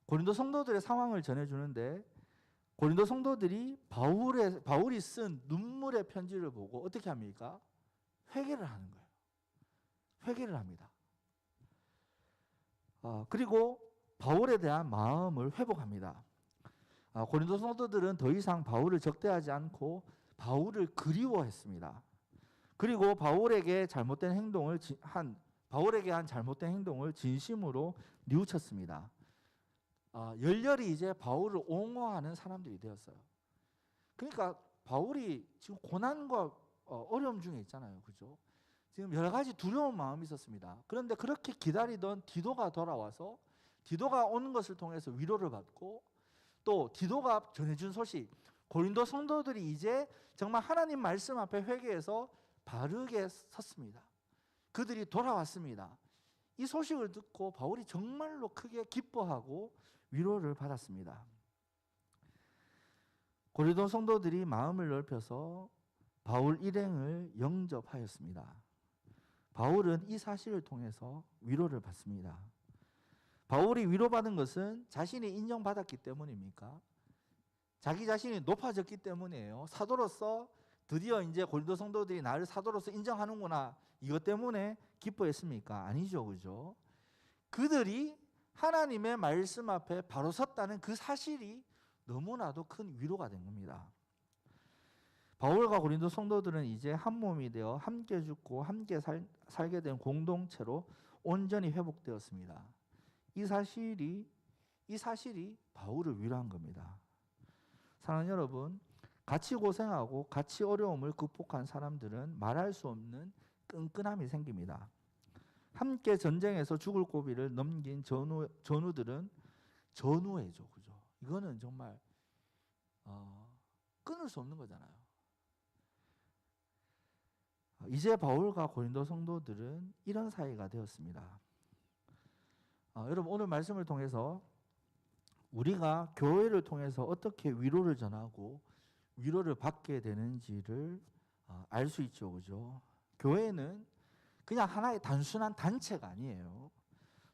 고린도 성도들의 상황을 전해주는데 고린도 성도들이 바울이 쓴 눈물의 편지를 보고 어떻게 합니까? 회개를 하는 거예요. 회개를 합니다. 그리고 바울에 대한 마음을 회복합니다. 고린도 성도들은 더 이상 바울을 적대하지 않고 바울을 그리워했습니다. 그리고 바울에게 한 잘못된 행동을 진심으로 뉘우쳤습니다. 열렬히 이제 바울을 옹호하는 사람들이 되었어요. 그러니까 바울이 지금 고난과 어려움 중에 있잖아요. 그죠? 지금 여러 가지 두려운 마음이 있었습니다. 그런데 그렇게 기다리던 디도가 돌아와서 디도가 오는 것을 통해서 위로를 받고 또 디도가 전해준 소식, 고린도 성도들이 이제 정말 하나님 말씀 앞에 회개해서 바르게 섰습니다. 그들이 돌아왔습니다. 이 소식을 듣고 바울이 정말로 크게 기뻐하고 위로를 받았습니다. 고린도 성도들이 마음을 넓혀서 바울 일행을 영접하였습니다. 바울은 이 사실을 통해서 위로를 받습니다. 바울이 위로받은 것은 자신이 인정받았기 때문입니까? 자기 자신이 높아졌기 때문이에요. 사도로서 드디어 이제 고린도 성도들이 나를 사도로서 인정하는구나. 이것 때문에 기뻐했습니까? 아니죠. 그죠? 그들이 하나님의 말씀 앞에 바로 섰다는 그 사실이 너무나도 큰 위로가 된 겁니다. 바울과 고린도 성도들은 이제 한 몸이 되어 함께 죽고 함께 살게 된 공동체로 온전히 회복되었습니다. 이 사실이 바울을 위로한 겁니다. 사랑하는 여러분, 같이 고생하고 같이 어려움을 극복한 사람들은 말할 수 없는 끈끈함이 생깁니다. 함께 전쟁에서 죽을 고비를 넘긴 전우들은 전우회죠. 그죠? 이거는 정말 끊을 수 없는 거잖아요. 이제 바울과 고린도 성도들은 이런 사이가 되었습니다. 여러분 오늘 말씀을 통해서 우리가 교회를 통해서 어떻게 위로를 전하고 위로를 받게 되는지를 알 수 있죠. 그죠? 교회는 그냥 하나의 단순한 단체가 아니에요.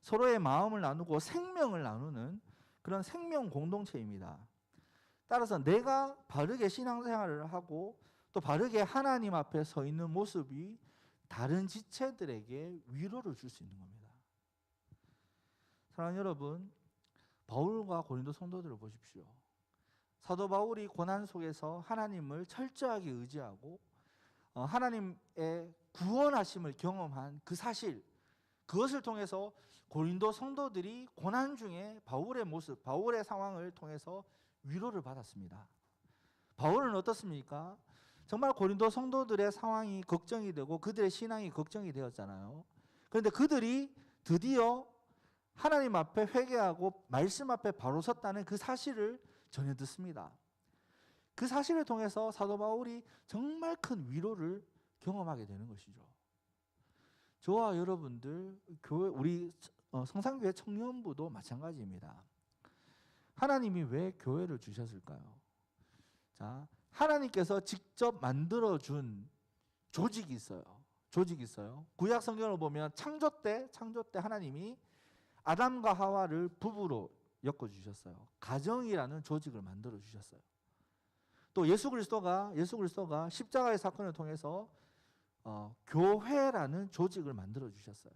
서로의 마음을 나누고 생명을 나누는 그런 생명 공동체입니다. 따라서 내가 바르게 신앙생활을 하고 또 바르게 하나님 앞에 서 있는 모습이 다른 지체들에게 위로를 줄 수 있는 겁니다. 사랑하는 여러분, 바울과 고린도 성도들을 보십시오. 사도 바울이 고난 속에서 하나님을 철저하게 의지하고 하나님의 구원하심을 경험한 그 사실, 그것을 통해서 고린도 성도들이 고난 중에 바울의 모습, 바울의 상황을 통해서 위로를 받았습니다. 바울은 어떻습니까? 정말 고린도 성도들의 상황이 걱정이 되고 그들의 신앙이 걱정이 되었잖아요. 그런데 그들이 드디어 하나님 앞에 회개하고 말씀 앞에 바로 섰다는 그 사실을 전해 듣습니다. 그 사실을 통해서 사도 바울이 정말 큰 위로를 경험하게 되는 것이죠. 저와 여러분들 교회 우리 성산교회 청년부도 마찬가지입니다. 하나님이 왜 교회를 주셨을까요? 자, 하나님께서 직접 만들어 준 조직이 있어요. 구약 성경을 보면 창조 때 하나님이 아담과 하와를 부부로 엮어 주셨어요. 가정이라는 조직을 만들어 주셨어요. 또 예수 그리스도가 십자가의 사건을 통해서 교회라는 조직을 만들어 주셨어요.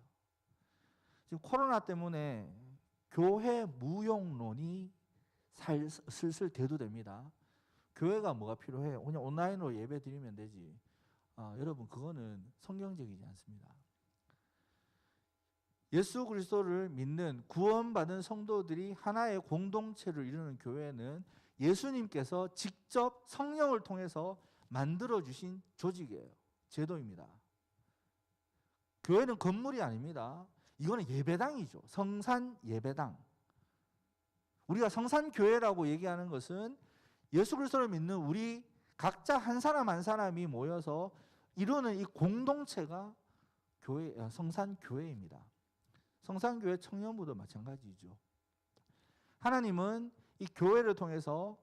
지금 코로나 때문에 교회 무용론이 슬슬 대두됩니다. 교회가 뭐가 필요해요? 그냥 온라인으로 예배 드리면 되지. 여러분 그거는 성경적이지 않습니다. 예수 그리스도를 믿는 구원받은 성도들이 하나의 공동체를 이루는 교회는 예수님께서 직접 성령을 통해서 만들어주신 조직이에요. 제도입니다. 교회는 건물이 아닙니다. 이거는 예배당이죠. 성산 예배당. 우리가 성산교회라고 얘기하는 것은 예수 그리스도를 믿는 우리 각자 한 사람 한 사람이 모여서 이루는 이 공동체가 성산교회입니다. 성산교회 청년부도 마찬가지죠. 하나님은 이 교회를 통해서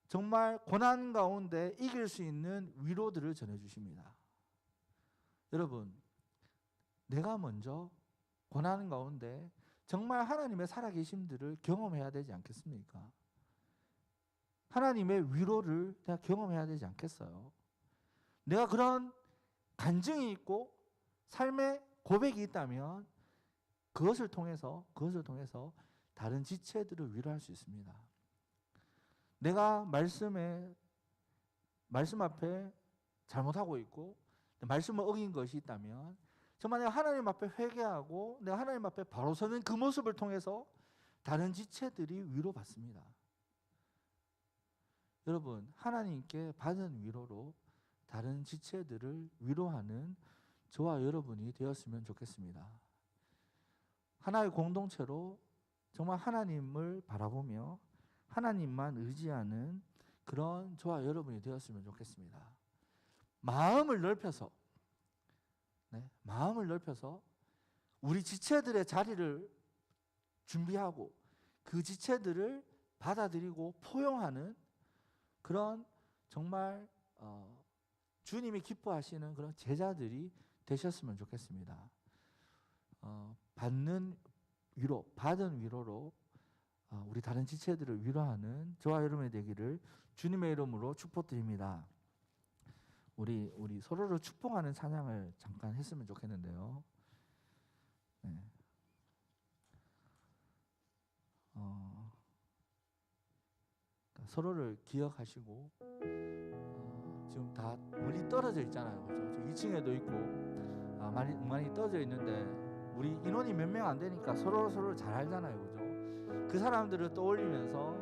정말 고난 가운데 이길 수 있는 위로들을 전해주십니다. 여러분, 내가 먼저 고난 가운데 정말 하나님의 살아계심들을 경험해야 되지 않겠습니까? 하나님의 위로를 내가 경험해야 되지 않겠어요? 내가 그런 간증이 있고 삶의 고백이 있다면 그것을 통해서 다른 지체들을 위로할 수 있습니다. 내가 말씀 앞에 잘못하고 있고 말씀을 어긴 것이 있다면 정말 내가 하나님 앞에 회개하고 내가 하나님 앞에 바로 서는 그 모습을 통해서 다른 지체들이 위로받습니다. 여러분, 하나님께 받은 위로로 다른 지체들을 위로하는 저와 여러분이 되었으면 좋겠습니다. 하나의 공동체로 정말 하나님을 바라보며 하나님만 의지하는 그런 저와 여러분이 되었으면 좋겠습니다. 마음을 넓혀서 우리 지체들의 자리를 준비하고 그 지체들을 받아들이고 포용하는 그런 정말 주님이 기뻐하시는 그런 제자들이 되셨으면 좋겠습니다. 받은 위로로 우리 다른 지체들을 위로하는 저와 여러분이 되기를 주님의 이름으로 축복드립니다. 우리 서로를 축복하는 찬양을 잠깐 했으면 좋겠는데요. 네. 서로를 기억하시고 지금 다 멀리 떨어져 있잖아요. 그렇죠? 2층에도 있고 많이 떨어져 있는데 우리 인원이 몇 명 안 되니까 서로 잘 알잖아요. 그죠? 그 사람들을 떠올리면서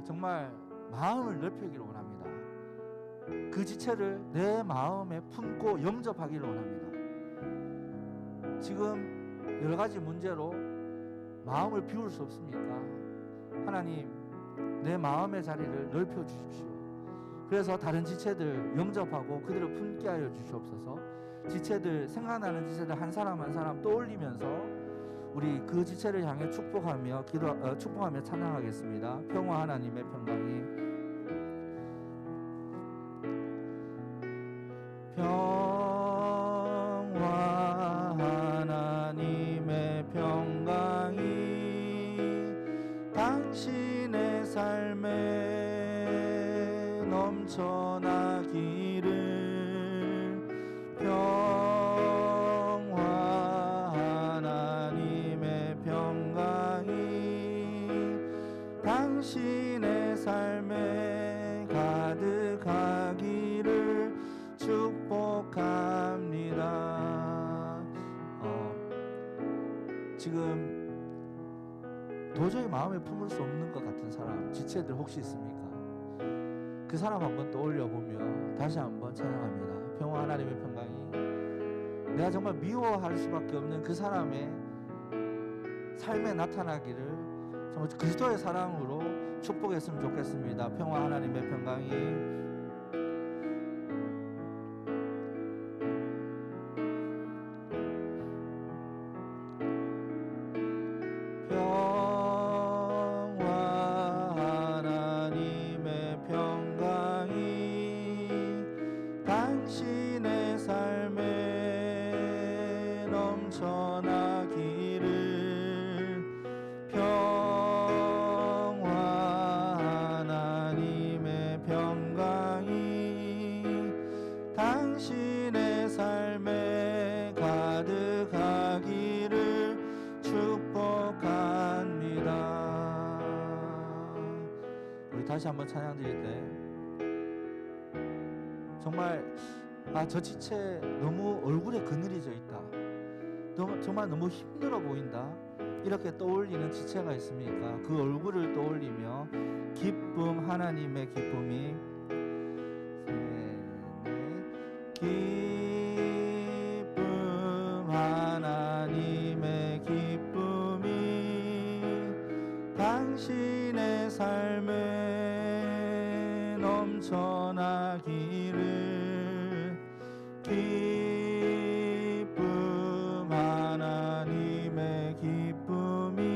정말 마음을 넓히기를 원합니다. 그 지체를 내 마음에 품고 영접하기를 원합니다. 지금 여러 가지 문제로 마음을 비울 수 없습니까? 하나님, 내 마음의 자리를 넓혀 주십시오. 그래서 다른 지체들 영접하고 그들을 품게 하여 주시옵소서. 생각나는 지체들 한 사람 한 사람 떠올리면서 우리 그 지체를 향해 축복하며 찬양하겠습니다. 평화 하나님의 평강이 당신의 삶에 넘쳐나기를 평화 하나님의 평강이 당신의 삶에 가득하기를 축복합니다. 지금 도저히 마음에 품을 수 없는 것 같은 사람, 지체들 혹시 있습니까? 그 사람 한번 떠올려보며 다시 한번 찬양합니다. 평화 하나님의 평강이 내가 정말 미워할 수밖에 없는 그 사람의 삶에 나타나기를 정말 그리스도의 사랑으로 축복했으면 좋겠습니다. 평화 하나님의 평강이 당신의 삶에 넘쳐나기를 평화 하나님의 평강이 당신의 삶에 가득하기를 축복합니다. 우리 다시 다시 한번 찬양 드릴 때 정말 저 지체 너무 얼굴에 그늘이 져 있다, 정말 너무 힘들어 보인다, 이렇게 떠올리는 지체가 있습니까? 그 얼굴을 떠올리며 기쁨, 하나님의 기쁨이 기쁨, 하나님의 기쁨이 당신의 삶에 넘쳐나기를, 기쁨, 하나님의 기쁨이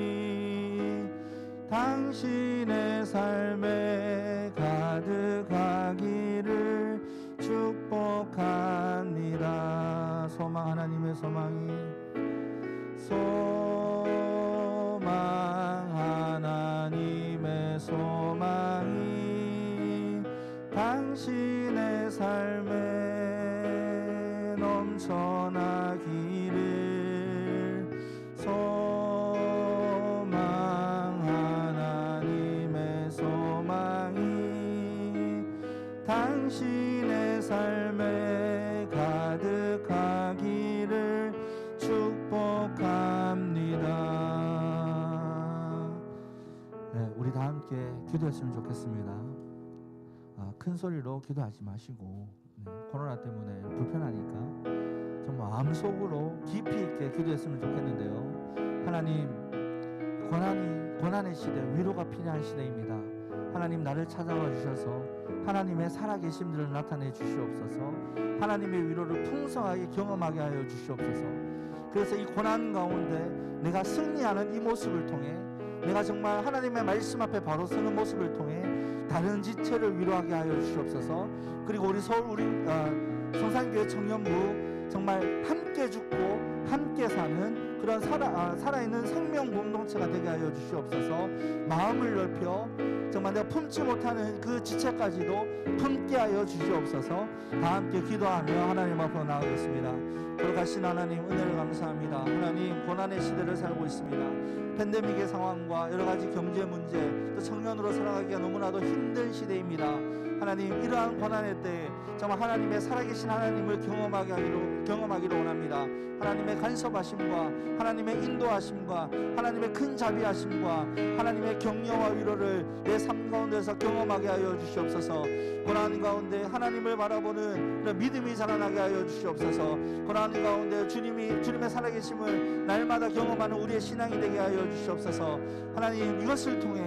당신의 삶에 가득하기를 축복합니다. 소망, 하나님의 소망이, 소망, 하나님의 소망이 당신의 삶에 넘쳐나기를, 소망, 하나님의 소망이 당신의 삶에 가득하기를 축복합니다. 네, 우리 다 함께 기도했으면 좋겠습니다. 큰 소리로 기도하지 마시고, 코로나 때문에 불편하니까 좀 마음속으로 깊이 있게 기도했으면 좋겠는데요. 하나님, 고난의 시대, 위로가 필요한 시대입니다. 하나님, 나를 찾아와 주셔서 하나님의 살아계심들을 나타내 주시옵소서. 하나님의 위로를 풍성하게 경험하게 하여 주시옵소서. 그래서 이 고난 가운데 내가 승리하는 이 모습을 통해, 내가 정말 하나님의 말씀 앞에 바로 서는 모습을 통해 다른 지체를 위로하게 하여 주시옵소서. 그리고 우리 서울 성산교회 청년부 정말 함께 죽고 함께 사는 그런 살아있는 생명 공동체가 되게 하여 주시옵소서. 마음을 넓혀 정말 내가 품지 못하는 그 지체까지도 품게 하여 주시옵소서. 다 함께 기도하며 하나님 앞으로 나아가겠습니다. 거룩하신 하나님, 은혜를 감사합니다. 하나님, 고난의 시대를 살고 있습니다. 팬데믹의 상황과 여러 가지 경제 문제, 또 청년으로 살아가기가 너무나도 힘든 시대입니다. 하나님, 이러한 고난의 때에 정말 하나님의 살아계신 하나님을 경험하기를 원합니다. 하나님의 간섭하심과 하나님의 인도하심과 하나님의 큰 자비하심과 하나님의 격려와 위로를 내 삶 가운데서 경험하게 하여 주시옵소서. 고난 가운데 하나님을 바라보는 그런 믿음이 자라나게 하여 주시옵소서. 고난 가운데 주님의 살아계심을 날마다 경험하는 우리의 신앙이 되게 하여 주시옵소서. 하나님, 이것을 통해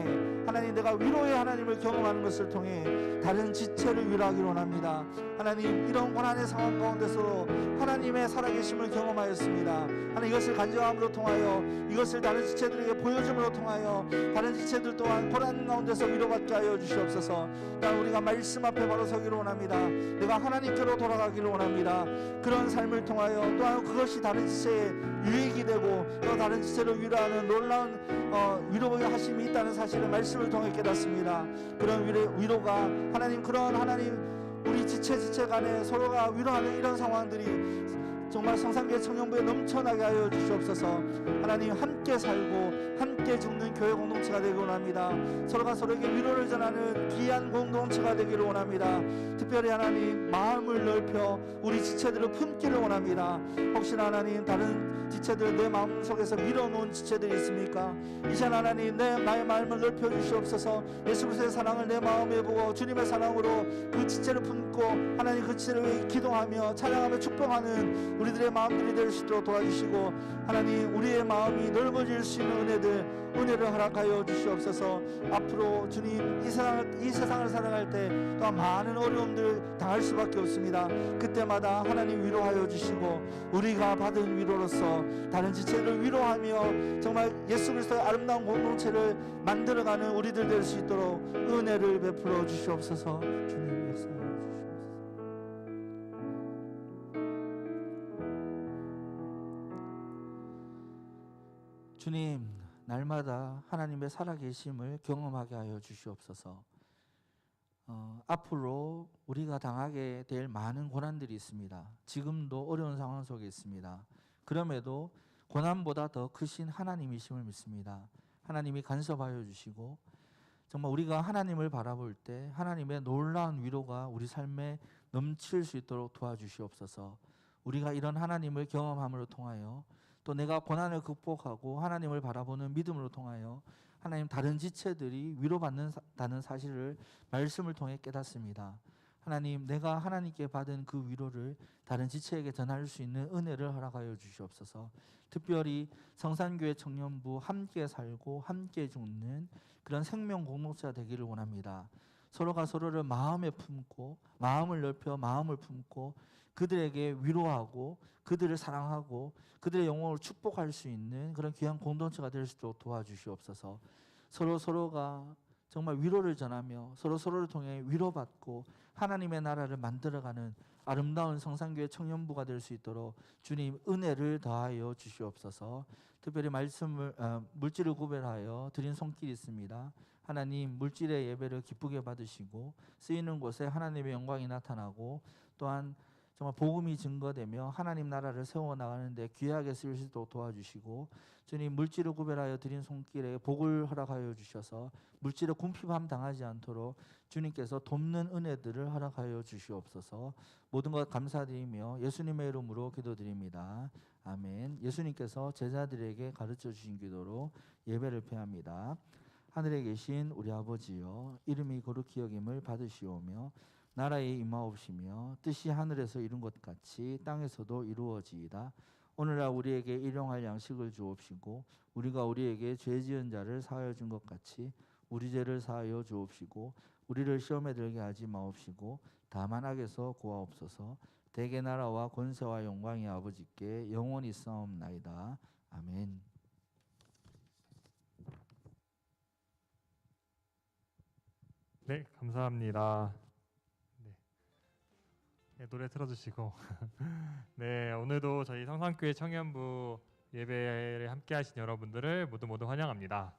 하나님, 내가 위로의 하나님을 경험하는 것을 통해 다른 지체를 위로하기를 원합니다. 하나님, 이런 고난의 상황 가운데서 하나님의 살아계심을 경험하였습니다. 하나님, 이것을 간증함으로 통하여, 이것을 다른 지체들에게 보여줌으로 통하여 다른 지체들 또한 고난 가운데서 위로받게 하여 주시옵소서. 또한 우리가 말씀 앞에 바로 서기를 원합니다. 내가 하나님께로 돌아가기를 원합니다. 그런 삶을 통하여 또한 그것이 다른 지체의 유익이 되고 또 다른 지체를 위로하는 놀라운 위로의 하심이 있다는 사실을 말씀을 통해 깨닫습니다. 그런 위로가 하나님, 그런 하나님, 우리 지체 간에 서로가 위로하는 이런 상황들이 정말 성산교회 청년부에 넘쳐나게 하여 주시옵소서. 하나님, 함께 살고 함께 죽는 교회 공동체가 되기를 원합니다. 서로가 서로에게 위로를 전하는 귀한 공동체가 되기를 원합니다. 특별히 하나님, 마음을 넓혀 우리 지체들을 품기를 원합니다. 혹시나 하나님, 다른 지체들 내 마음속에서 밀어놓은 지체들이 있습니까? 이제 하나님, 나의 마음을 넓혀 주시옵소서. 예수 그리스도의 사랑을 내 마음에 보고 주님의 사랑으로 그 지체를 품고 하나님, 그 지체를 위해 기도하며 찬양하며 축복하는 우리들의 마음들이 될 수 있도록 도와주시고, 하나님, 우리의 마음이 넓어질 수 있는 은혜를 허락하여 주시옵소서. 앞으로 주님, 이 세상을 살아갈 때 또한 많은 어려움들 당할 수밖에 없습니다. 그때마다 하나님 위로하여 주시고, 우리가 받은 위로로서 다른 지체를 위로하며 정말 예수 그리스도의 아름다운 공동체를 만들어가는 우리들 될 수 있도록 은혜를 베풀어 주시옵소서. 주님, 역사하여 주시옵소서. 주님, 날마다 하나님의 살아계심을 경험하게 하여 주시옵소서. 앞으로 우리가 당하게 될 많은 고난들이 있습니다. 지금도 어려운 상황 속에 있습니다. 그럼에도 고난보다 더 크신 하나님이심을 믿습니다. 하나님이 간섭하여 주시고 정말 우리가 하나님을 바라볼 때 하나님의 놀라운 위로가 우리 삶에 넘칠 수 있도록 도와주시옵소서. 우리가 이런 하나님을 경험함으로 통하여 또 내가 고난을 극복하고 하나님을 바라보는 믿음으로 통하여 하나님 다른 지체들이 위로받는다는 사실을 말씀을 통해 깨닫습니다. 하나님, 내가 하나님께 받은 그 위로를 다른 지체에게 전할 수 있는 은혜를 허락하여 주시옵소서. 특별히 성산교회 청년부 함께 살고 함께 죽는 그런 생명 공동체가 되기를 원합니다. 서로가 서로를 마음에 품고 마음을 넓혀 마음을 품고 그들에게 위로하고 그들을 사랑하고 그들의 영혼을 축복할 수 있는 그런 귀한 공동체가 될 수 있도록 도와주시옵소서. 서로가 정말 위로를 전하며 서로를 통해 위로받고 하나님의 나라를 만들어가는 아름다운 성산교회 청년부가 될 수 있도록 주님 은혜를 더하여 주시옵소서. 특별히 물질을 구별하여 드린 손길이 있습니다. 하나님, 물질의 예배를 기쁘게 받으시고 쓰이는 곳에 하나님의 영광이 나타나고 또한 정말 복음이 증거되며 하나님 나라를 세워나가는데 귀하게 쓰일 수 있도록 도와주시고, 주님, 물질을 구별하여 드린 손길에 복을 허락하여 주셔서 물질의 궁핍함 당하지 않도록 주님께서 돕는 은혜들을 허락하여 주시옵소서. 모든 것 감사드리며 예수님의 이름으로 기도드립니다. 아멘. 예수님께서 제자들에게 가르쳐 주신 기도로 예배를 패합니다. 하늘에 계신 우리 아버지여, 이름이 거룩히 여김을 받으시오며 나라에 임하옵시며 뜻이 하늘에서 이룬 것 같이 땅에서도 이루어지이다. 오늘날 우리에게 일용할 양식을 주옵시고 우리가 우리에게 죄 지은 자를 사하여 준 것 같이 우리 죄를 사하여 주옵시고 우리를 시험에 들게 하지 마옵시고 다만 악에서 구하옵소서. 대개 나라와 권세와 영광이 아버지께 영원히 있사옵나이다. 아멘. 네, 감사합니다. 네, 노래 틀어주시고 네, 오늘도 저희 성산교회 청년부 예배에 함께하신 여러분들을 모두 환영합니다.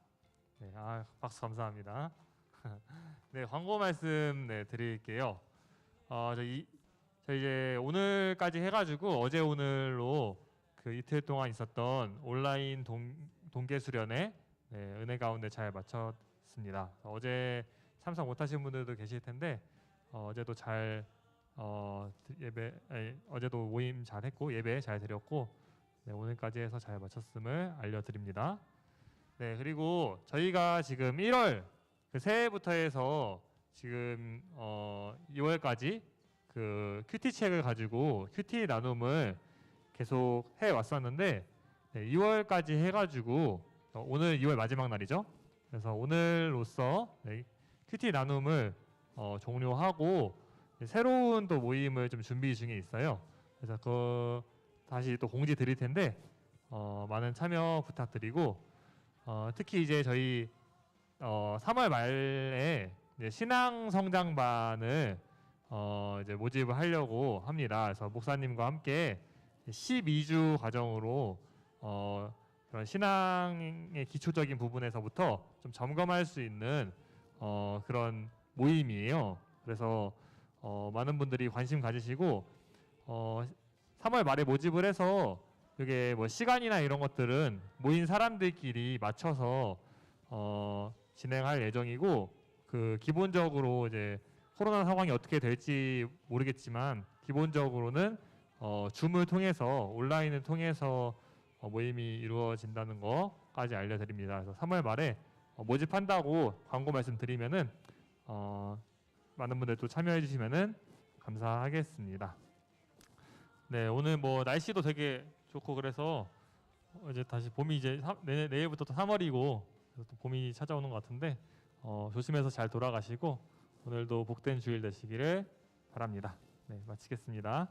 네, 박수 감사합니다. 네, 광고 말씀 드릴게요. 저희 이제 오늘까지 해가지고 어제 오늘로 그 이틀 동안 있었던 온라인 동계 수련회 은혜 가운데 잘 마쳤습니다. 어제 참석 못하신 분들도 계실 텐데 어제도 잘 어제도 모임 잘 했고 예배 잘 드렸고 오늘까지 해서 잘 마쳤음을 알려드립니다. 네, 그리고 저희가 지금 1월 새해부터 해서 지금 2월까지 그 큐티 책을 가지고 큐티 나눔을 계속 해 왔었는데 2월까지 해가지고 오늘 2월 마지막 날이죠. 그래서 오늘로써 큐티 나눔을 종료하고 새로운 또 모임을 좀 준비 중에 있어요. 그래서 다시 또 공지 드릴 텐데 많은 참여 부탁드리고 특히 이제 저희 3월 말에 신앙 성장반을 이제 모집을 하려고 합니다. 그래서 목사님과 함께 12주 과정으로 그런 신앙의 기초적인 부분에서부터 좀 점검할 수 있는 그런 모임이에요. 그래서 많은 분들이 관심 가지시고 3월 말에 모집을 해서 이게 뭐 시간이나 이런 것들은 모인 사람들끼리 맞춰서 진행할 예정이고 그 기본적으로 이제 코로나 상황이 어떻게 될지 모르겠지만 기본적으로는 줌을 통해서 온라인을 통해서 모임이 이루어진다는 거까지 알려드립니다. 그래서 3월 말에 모집한다고 광고 말씀드리면은 많은 분들 또 참여해 주시면은 감사하겠습니다. 네, 오늘 뭐 날씨도 되게 좋고 그래서 이제 다시 봄이 이제 내일부터 또 3월이고 또 봄이 찾아오는 것 같은데 조심해서 잘 돌아가시고 오늘도 복된 주일 되시기를 바랍니다. 네, 마치겠습니다.